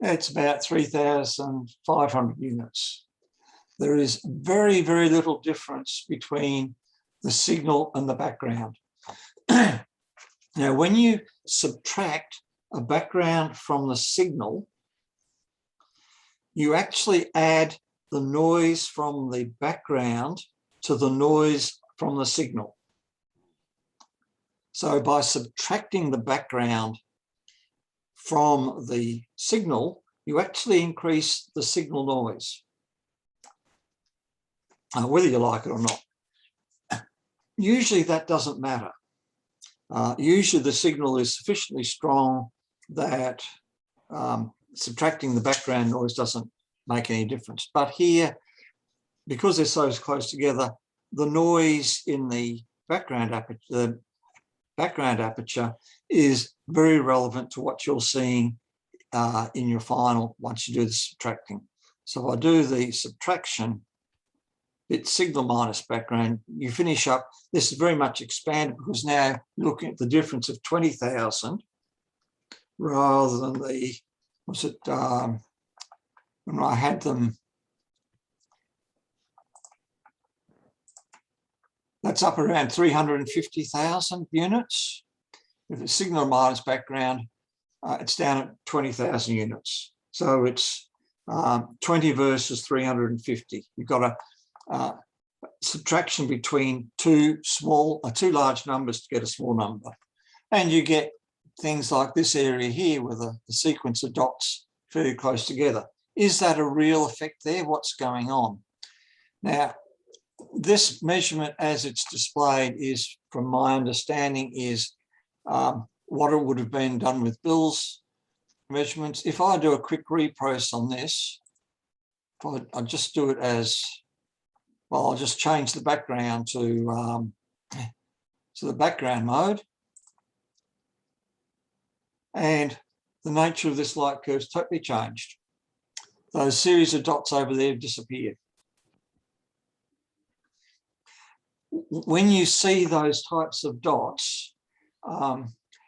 it's about 3,500 units. There is very, very little difference between the signal and the background. Now, when you subtract a background from the signal, you actually add the noise from the background to the noise from the signal. So by subtracting the background from the signal, you actually increase the signal noise, whether you like it or not. Usually that doesn't matter. Usually the signal is sufficiently strong that subtracting the background noise doesn't make any difference. But here, because they're so close together, the noise in the background aperture is very relevant to what you're seeing in your final once you do the subtracting. So if I do the subtraction, it's signal minus background, you finish up, this is very much expanded because now looking at the difference of 20,000 rather than the, was it, when I had them, that's up around 350,000 units. If it's signal minus background, it's down at 20,000 units. So it's 20 versus 350. You've got a subtraction between two large numbers to get a small number. And you get things like this area here with the sequence of dots fairly close together. Is that a real effect there? What's going on? Now, this measurement as it's displayed is, from my understanding, is what it would have been done with Bill's measurements. If I do a quick reprocess on this, I'll just do it as, well, I'll just change the background to the background mode. And the nature of this light curve is totally changed. Those series of dots over there have disappeared. When you see those types of dots,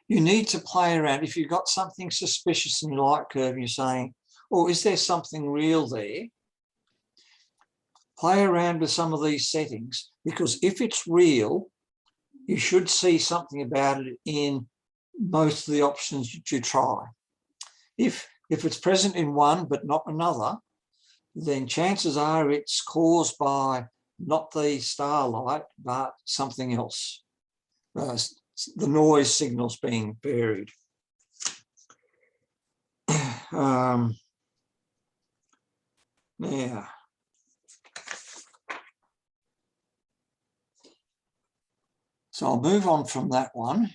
you need to play around. If you've got something suspicious in your light curve and you're saying, oh, is there something real there? Play around with some of these settings, because if it's real, you should see something about it in most of the options that you try. If it's present in one but not another, then chances are it's caused by not the starlight, but something else. The noise signals being varied. Yeah. So I'll move on from that one.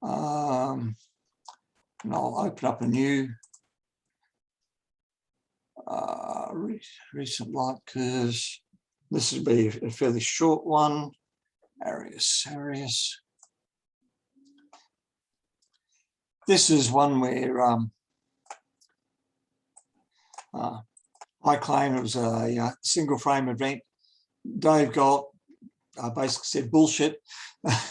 And I'll open up a new recent light curves. This would be a fairly short one. Arius. This is one where I claim it was a single frame event. Dave Herald basically said bullshit. I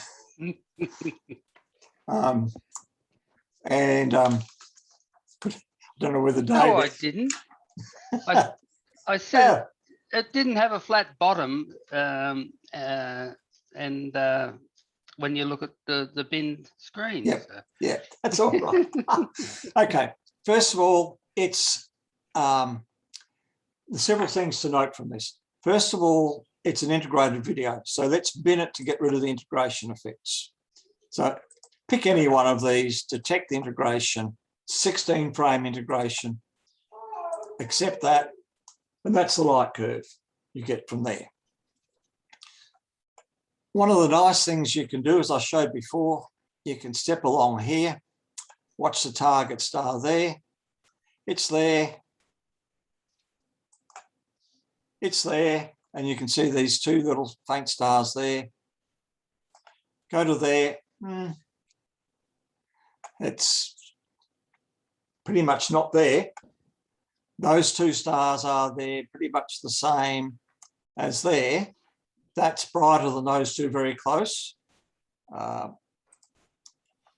don't know whether Dave... No, I didn't. I said it didn't have a flat bottom, and when you look at the bin screen. Yeah, that's all right. Okay, first of all, it's there's several things to note from this. First of all, it's an integrated video, so let's bin it to get rid of the integration effects. So pick any one of these, detect the integration, 16 frame integration, accept that, and that's the light curve you get from there. One of the nice things you can do, as I showed before, you can step along here, watch the target star there. It's there. It's there. And you can see these two little faint stars there. Go to there. It's pretty much not there. those two stars are there pretty much the same as there. That's brighter than those two very close. And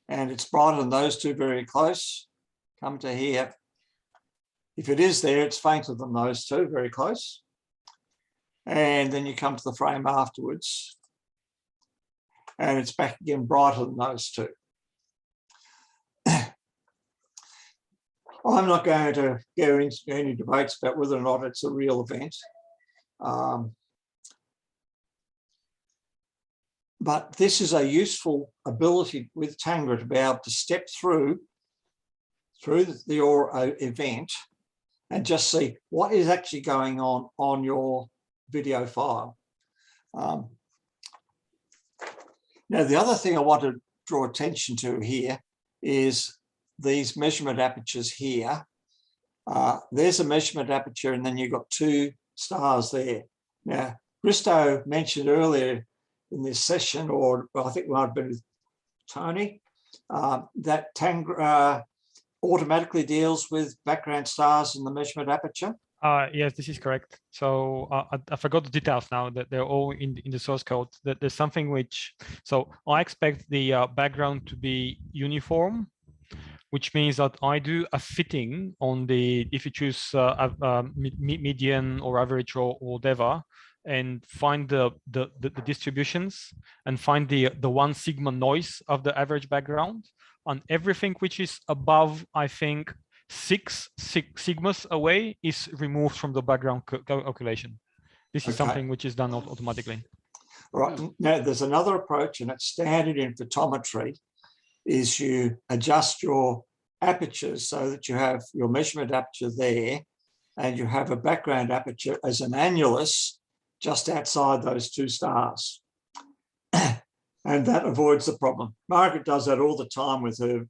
it's brighter than those two very close. Come to here. If it is there, it's fainter than those two, very close. And then you come to the frame afterwards, and it's back again brighter than those two. I'm not going to go into any debates about whether or not it's a real event. But this is a useful ability with Tangra to be able to step through your event and just see what is actually going on your video file. Now, the other thing I want to draw attention to here is these measurement apertures here. There's a measurement aperture, and then you've got two stars there. Now, Bristow mentioned earlier in this session, or I think it might have been with Tony, that Tangra automatically deals with background stars in the measurement aperture. Yes, this is correct. So I forgot the details now, that they're all in the source code. That there's something which, so I expect the background to be uniform, which means that I do a fitting on the, if you choose median or average or whatever, and find the distributions and find the 1 sigma noise of the average background, and everything which is above, I think, 6 sigmas away is removed from the background calculation. This is something which is done automatically. Right. Now, there's another approach, and it's standard in photometry, is you adjust your apertures so that you have your measurement aperture there, and you have a background aperture as an annulus just outside those two stars. And that avoids the problem. Margaret does that all the time with her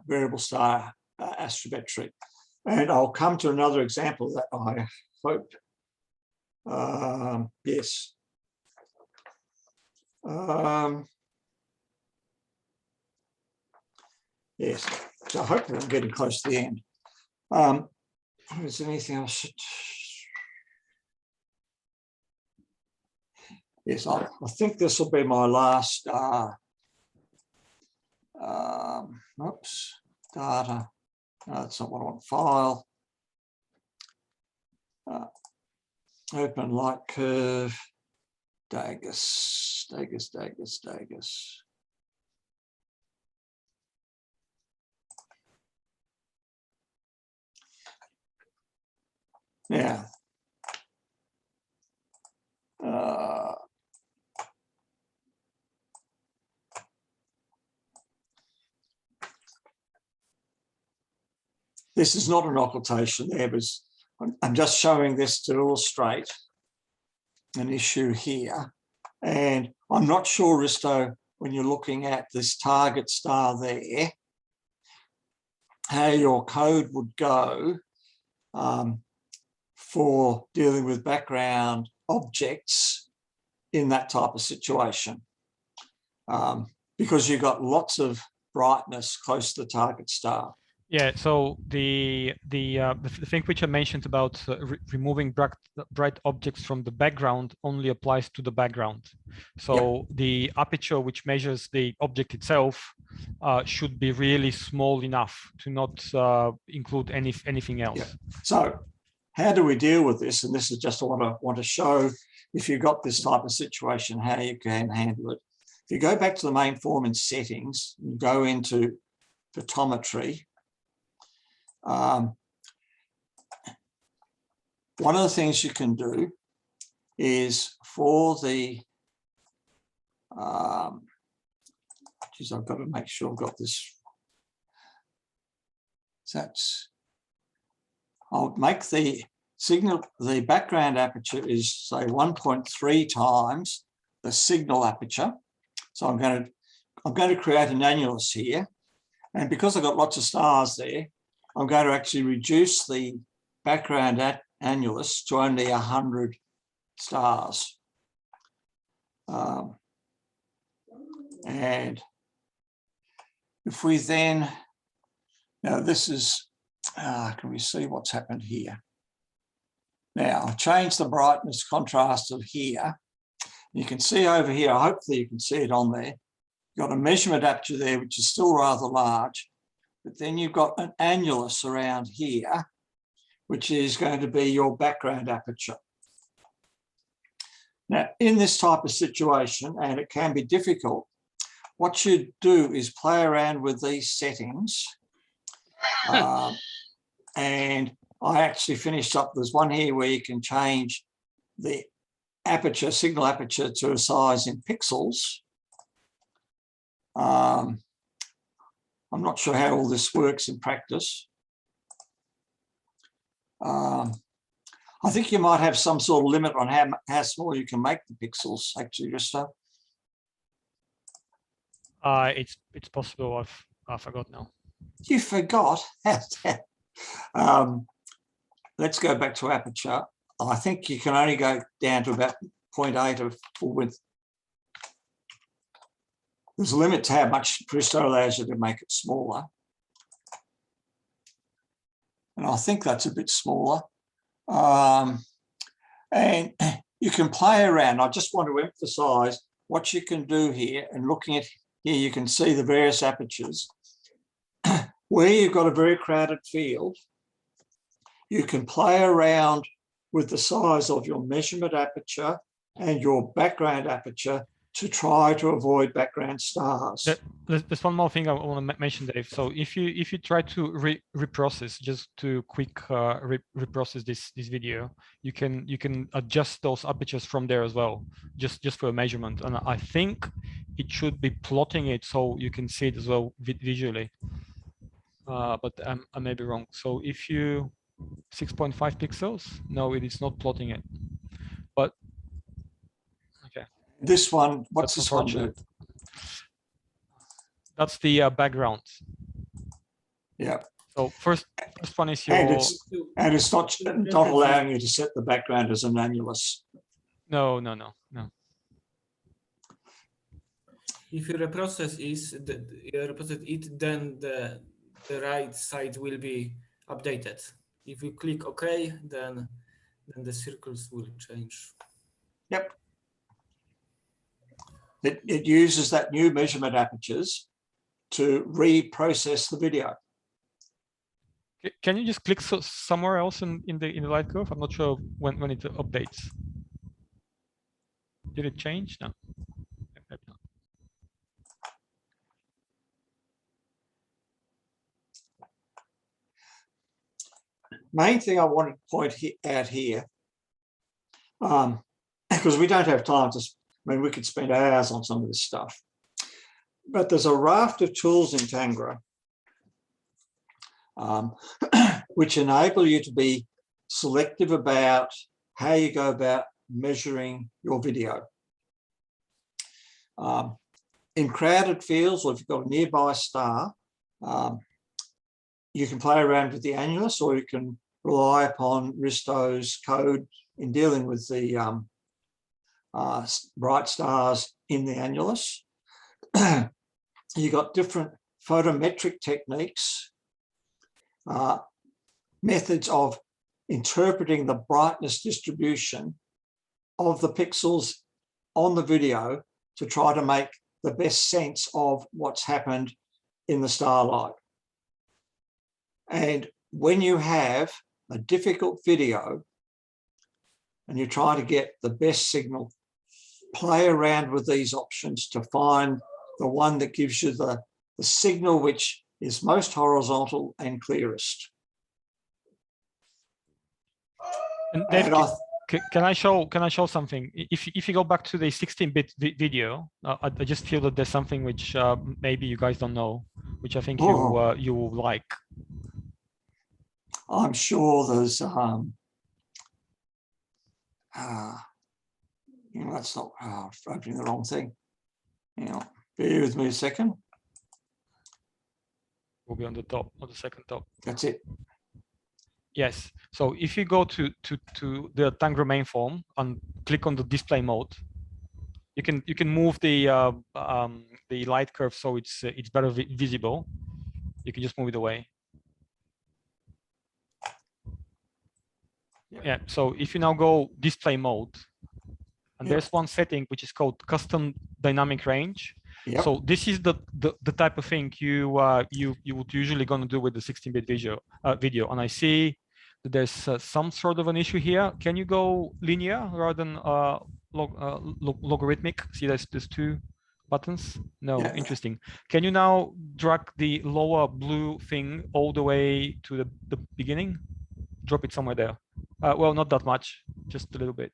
variable star astrometry. And I'll come to another example that I hope. Yes. Yes, so I hope I'm getting close to the end. Is there anything else? Yes, I think this will be my last, oops, data. No, that's not what I want. File. Open light curve. Dagus. Now, this is not an occultation there, but I'm just showing this to illustrate an issue here. And I'm not sure, Risto, when you're looking at this target star there, how your code would go for dealing with background objects in that type of situation, because you've got lots of brightness close to the target star. Yeah, so the thing which I mentioned about removing bright objects from the background only applies to the background. So the aperture which measures the object itself should be really small enough to not include anything else. Yeah. So how do we deal with this? And this is just what I want to show, if you've got this type of situation, how you can handle it. If you go back to the main form in settings, and go into photometry, one of the things you can do is for the, geez, I've got to make sure I've got this. That's, I'll make the signal, the background aperture is say 1.3 times the signal aperture. So I'm going to create an annulus here. And because I've got lots of stars there, I'm going to actually reduce the background annulus to only 100 stars. And if we then, now this is Can we see what's happened here? Now, I've changed the brightness contrast of here. You can see over here, hopefully you can see it on there. You've got a measurement aperture there, which is still rather large, but then you've got an annulus around here, which is going to be your background aperture. Now, in this type of situation, and it can be difficult, what you do is play around with these settings. And I actually finished up, there's one here where you can change the aperture, signal aperture to a size in pixels. I'm not sure how all this works in practice. I think you might have some sort of limit on how small you can make the pixels, actually, Risto. It's possible. I forgot now. You forgot? Let's go back to aperture. I think you can only go down to about 0.8 of full width. There's a limit to how much Risto allows you to make it smaller. And I think that's a bit smaller. And you can play around. I just want to emphasize what you can do here, and looking at here, you can see the various apertures. Where you've got a very crowded field, you can play around with the size of your measurement aperture and your background aperture to try to avoid background stars. There's one more thing I want to mention, Dave. So if you try to reprocess, just to quick reprocess this video, you can adjust those apertures from there as well, just for a measurement. And I think it should be plotting it so you can see it as well visually. But I may be wrong. So if you 6.5 pixels, no, it is not plotting it. But okay. This one, what's this one do? That's the background. Yeah. So first one is your. And it's not allowing you to set the background as an annulus. No. If you reprocess it, then the right side will be updated. If you click OK, then the circles will change. Yep. It uses that new measurement apertures to reprocess the video. Can you just click somewhere else in the light curve? I'm not sure when it updates. Did it change? No. Maybe not. Main thing I wanted to point out here, because we don't have time to, I mean, we could spend hours on some of this stuff, but there's a raft of tools in Tangra which enable you to be selective about how you go about measuring your video. In crowded fields, or if you've got a nearby star, you can play around with the annulus, or you can rely upon Risto's code in dealing with the bright stars in the annulus. You've got different photometric techniques, methods of interpreting the brightness distribution of the pixels on the video to try to make the best sense of what's happened in the starlight. And when you have a difficult video and you try to get the best signal, play around with these options to find the one that gives you the signal which is most horizontal and clearest. And Dave, can I show something? If you go back to the 16-bit video, I just feel that there's something which maybe you guys don't know, which I think you will like. I'm sure there's you know, that's not opening the wrong thing. You know, bear with me a second. Will be on the top, on the second top. That's it. Yes. So if you go to the Tangra main form and click on the display mode, you can move the light curve so it's better visible. You can just move it away. Yeah. So if you now go display mode, and Yep. there's one setting which is called custom dynamic range. Yep. So this is the type of thing you would usually gonna do with the 16-bit video. And I see that there's some sort of an issue here. Can you go linear rather than logarithmic? See, there's two buttons. No, Yeah. interesting. Can you now drag the lower blue thing all the way to the beginning? Drop it somewhere there. Well, not that much, just a little bit.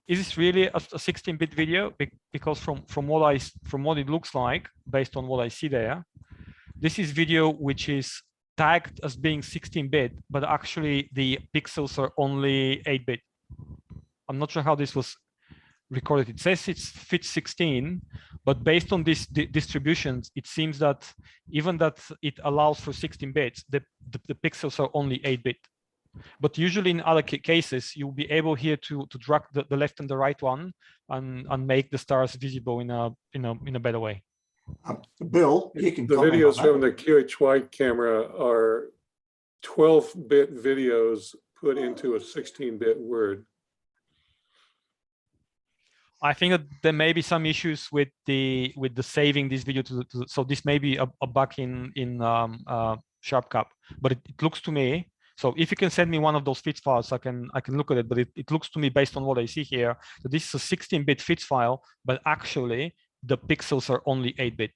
Is this really a 16-bit video? Because from what it looks like, based on what I see there, this is video which is tagged as being 16-bit, but actually the pixels are only 8-bit. I'm not sure how this was recorded. It says it's fit 16, but based on these distributions, it seems that even that it allows for 16 bits, the pixels are only 8-bit. But usually in other cases, you'll be able here to drag the left and the right one and make the stars visible in a better way. Bill, you can The comment on videos that. from the QHY camera are 12-bit videos put into a 16-bit Word. I think that there may be some issues with the saving this video to so this may be a bug in SharpCap, but it looks to me. So if you can send me one of those FITS files, I can look at it. But it looks to me, based on what I see here, that this is a 16-bit FITS file, but actually the pixels are only 8-bit.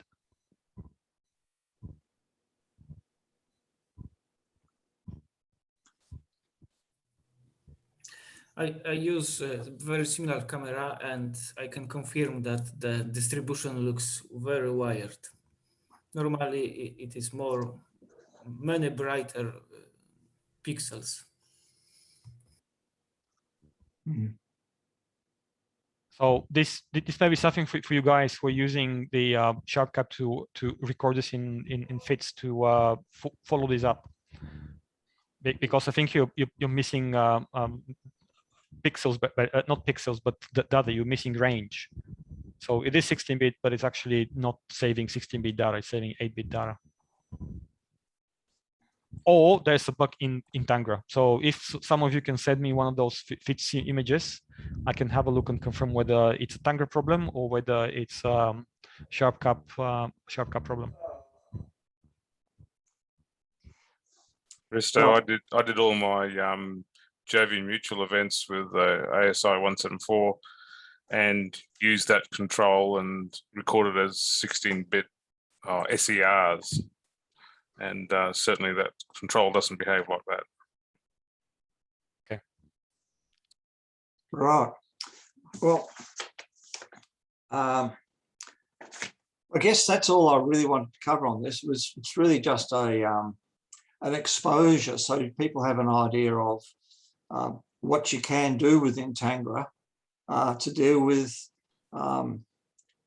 I use a very similar camera, and I can confirm that the distribution looks very wired. Normally, it is many brighter pixels. So this may be something for you guys who are using the SharpCap to record this in FITS to follow this up, because I think you're missing pixels, but not pixels, but the data. You're missing range. So it is 16-bit, but it's actually not saving 16-bit data. It's saving 8-bit data. Or there's a bug in Tangra. So if some of you can send me one of those FITS images, I can have a look and confirm whether it's a Tangra problem or whether it's SharpCap problem. Risto, I did all my JV mutual events with ASI 174 and used that control and recorded as 16-bit SERs. And certainly that control doesn't behave like that. Okay. Right. Well, I guess that's all I really wanted to cover on this. It's really just an exposure, so people have an idea of what you can do within Tangra to deal with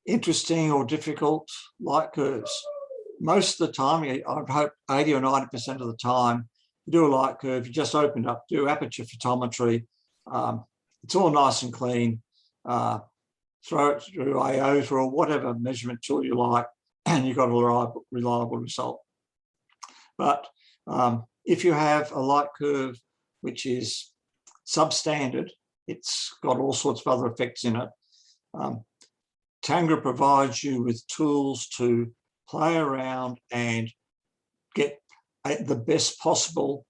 interesting or difficult light curves. Most of the time, I'd hope 80 or 90% of the time, you do a light curve, you just open up, do aperture photometry. It's all nice and clean. Throw it through IOTA or whatever measurement tool you like, and you've got a reliable result. But if you have a light curve which is substandard, it's got all sorts of other effects in it. Tangra provides you with tools to play around and get the best possible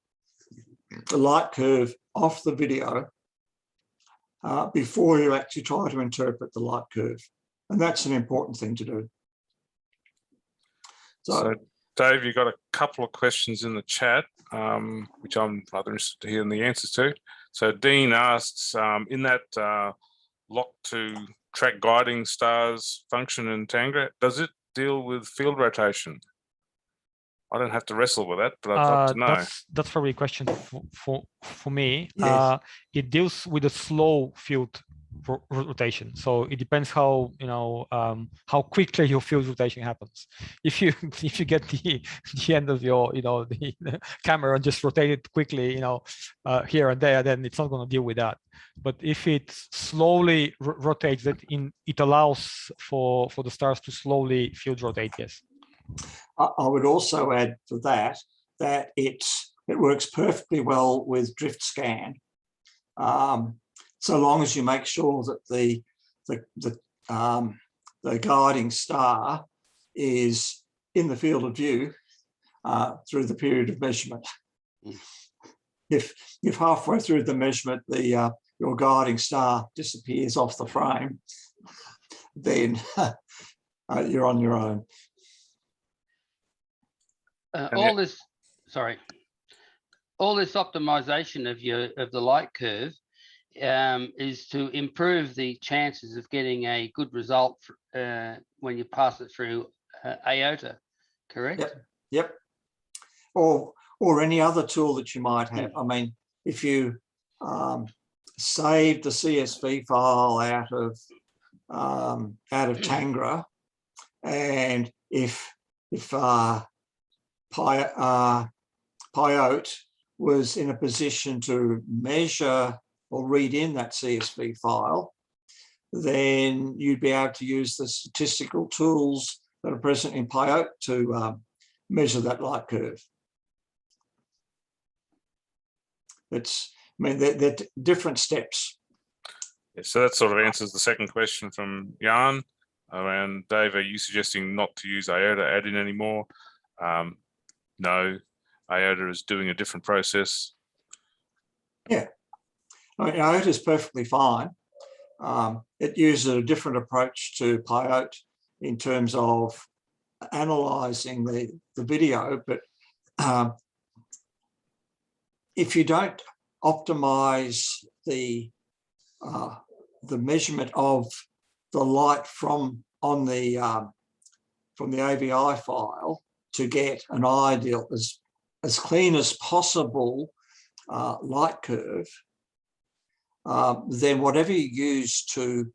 light curve off the video before you actually try to interpret the light curve. And that's an important thing to do. So Dave, you've got a couple of questions in the chat, which I'm rather interested to hear the answers to. So Dean asks, in that lock to track guiding stars function in Tangra, does it deal with field rotation? I don't have to wrestle with that, but I'd love to know. That's probably a question for me. Yes. It deals with a slow field rotation, so it depends how how quickly your field rotation happens. If you get the end of your the camera and just rotate it quickly here and there, then it's not going to deal with that. But if it slowly rotates, it allows for the stars to slowly field rotate. Yes. I would also add to that it it works perfectly well with drift scan, so long as you make sure that the guiding star is in the field of view through the period of measurement. If halfway through the measurement your guiding star disappears off the frame, then you're on your own. All this optimization of the light curve is to improve the chances of getting a good result when you pass it through AOTA, correct? Yep. Or any other tool that you might have. I mean, if you save the CSV file out of Tangra, and if Pyote was in a position to measure or read in that CSV file, then you'd be able to use the statistical tools that are present in Pyote to measure that light curve. They're different steps. Yeah, so that sort of answers the second question from Jan around, Dave, are you suggesting not to use IOTA add-in anymore? No, IOTA is doing a different process. Yeah, I mean, IOTA is perfectly fine. It uses a different approach to Pyote in terms of analysing the video, but if you don't optimise the measurement of the light from the AVI file to get an ideal as clean as possible light curve, then whatever you use to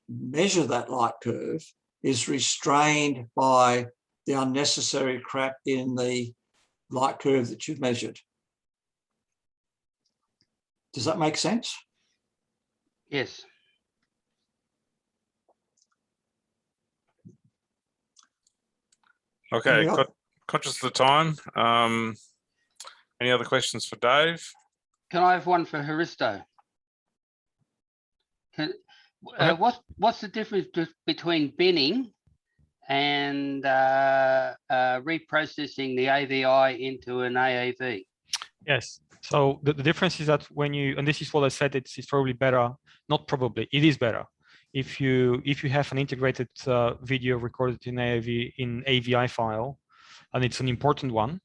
measure that light curve is restrained by the unnecessary crap in the light curve that you've measured. Does that make sense? Yes. Okay, conscious of the time. Any other questions for Dave? Can I have one for Haristo? What's the difference between binning and reprocessing the AVI into an AAV? Yes. So the difference is that when you, and this is what I said, it's probably better, not probably, it is better. If you have an integrated video recorded in AVI file, and it's an important one,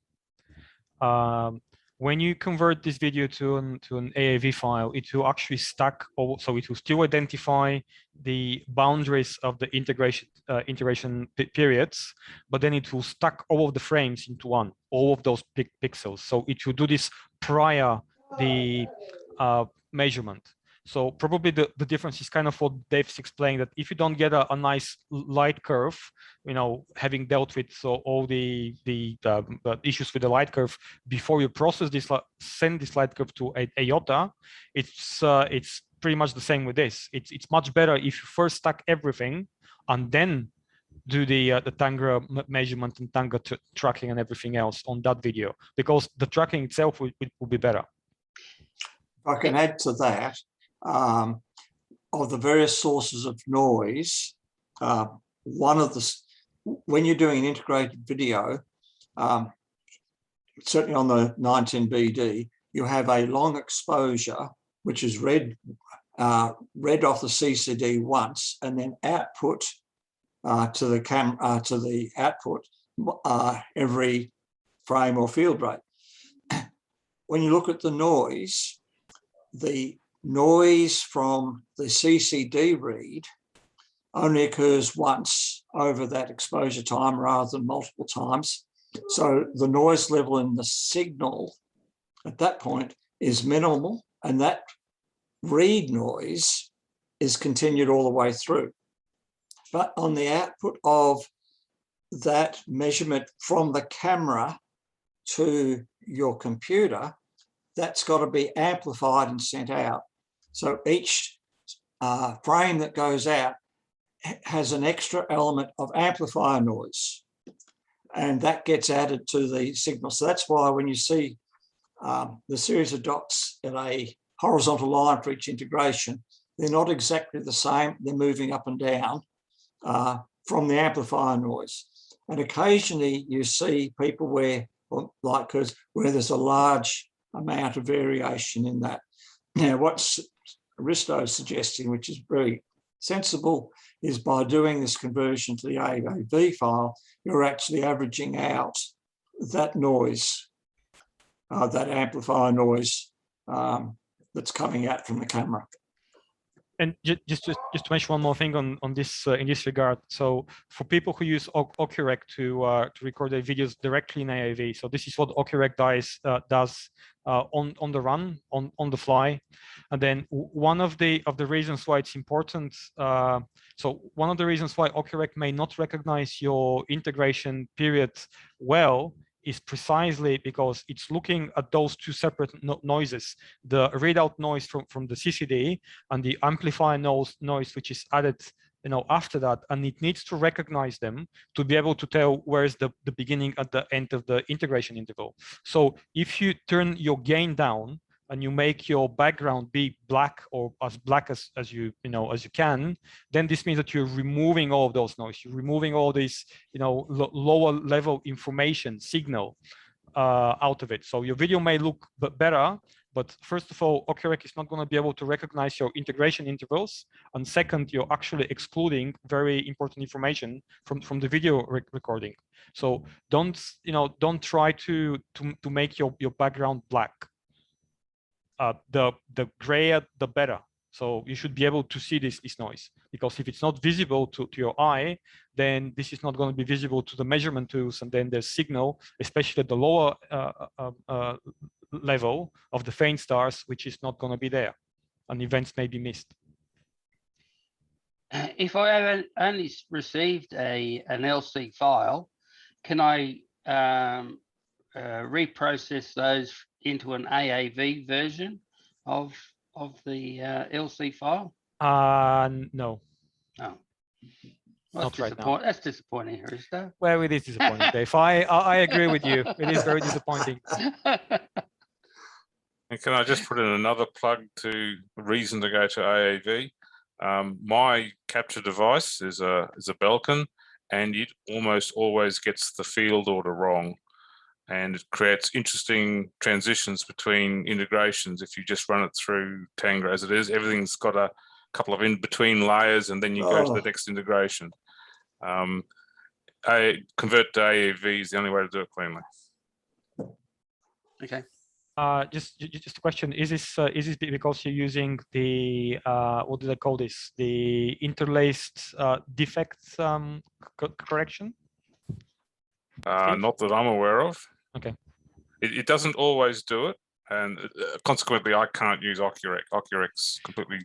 when you convert this video to an AAV file, it will actually stack, so it will still identify the boundaries of the integration periods, but then it will stack all of the frames into one, all of those pixels. So it will do this prior the measurement. So probably the difference is kind of what Dave's explained, that if you don't get a nice light curve, you know, having dealt with all the issues with the light curve before you process this, send this light curve to IOTA, it's pretty much the same with this. It's much better if you first stack everything and then do the Tangra measurement and Tangra tracking and everything else on that video, because the tracking itself will be better. If I can add to that, of the various sources of noise, when you're doing an integrated video, certainly on the 19BD, you have a long exposure, which is read off the CCD once and then output to the output every frame or field rate. When you look at the noise from the CCD read only occurs once over that exposure time rather than multiple times. So the noise level in the signal at that point is minimal, and that read noise is continued all the way through. But on the output of that measurement from the camera to your computer, that's got to be amplified and sent out. So each frame that goes out has an extra element of amplifier noise, and that gets added to the signal. So that's why when you see the series of dots at a horizontal line for each integration, they're not exactly the same. They're moving up and down from the amplifier noise. And occasionally you see people where there's a large amount of variation in that. Now, what Aristo's suggesting, which is very sensible, is by doing this conversion to the AAV file, you're actually averaging out that noise, that amplifier noise that's coming out from the camera. And just to mention one more thing on this in this regard. So for people who use OcuRec to record their videos directly in AAV, so this is what OcuRec does on the run, on the fly. And then one of the reasons why it's important. So one of the reasons why OcuRec may not recognize your integration period well is precisely because it's looking at those two separate noises, the readout noise from the CCD and the amplifier noise which is added after that, and it needs to recognize them to be able to tell where's the beginning and the end of the integration interval. So if you turn your gain down and you make your background be black or as black as you can, then this means that you're removing all of those noise. You're removing all this lower level information signal out of it. So your video may look better, but first of all, OcuRec is not going to be able to recognize your integration intervals, and second, you're actually excluding very important information from the video recording. So don't try to make your background black. The grayer, the better. So you should be able to see this noise, because if it's not visible to your eye, then this is not going to be visible to the measurement tools, and then there's signal, especially at the lower level of the faint stars, which is not going to be there, and events may be missed. If I have only received an LC file, can I reprocess those into an AAV version of the LC file? No. Oh. Not right now. That's disappointing, Aristo. Well, it is disappointing, Dave. I agree with you. It is very disappointing. And can I just put in another plug to a reason to go to AAV? My capture device is a Belkin, and it almost always gets the field order wrong. And it creates interesting transitions between integrations if you just run it through Tangra as it is. Everything's got a couple of in-between layers, and then you go to the next integration. Convert to AAV is the only way to do it cleanly. Okay. Just a question: is this because you're using the what do they call this? The interlaced defects correction? Not that I'm aware of. Okay. It doesn't always do it, and consequently, I can't use OcuRec. OcuRec's completely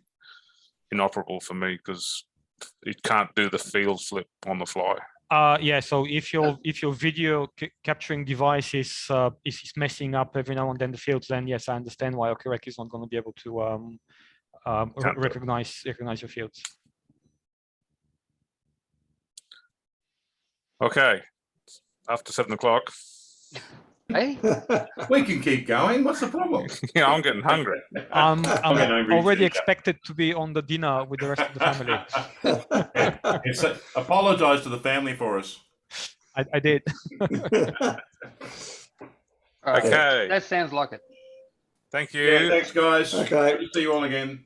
inoperable for me because it can't do the field flip on the fly. Yeah. So if your video capturing device is messing up every now and then the fields, then yes, I understand why OcuRec is not going to be able to recognize your fields. Okay. After 7 o'clock. Hey, We can keep going. What's the problem? Yeah, I'm getting hungry. I'm hungry already too. expected to be on the dinner with the rest of the family. Apologize to the family for us. I did. all right. Okay. That sounds like it. Thank you. Yeah, thanks, guys. Okay. Good to see you all again.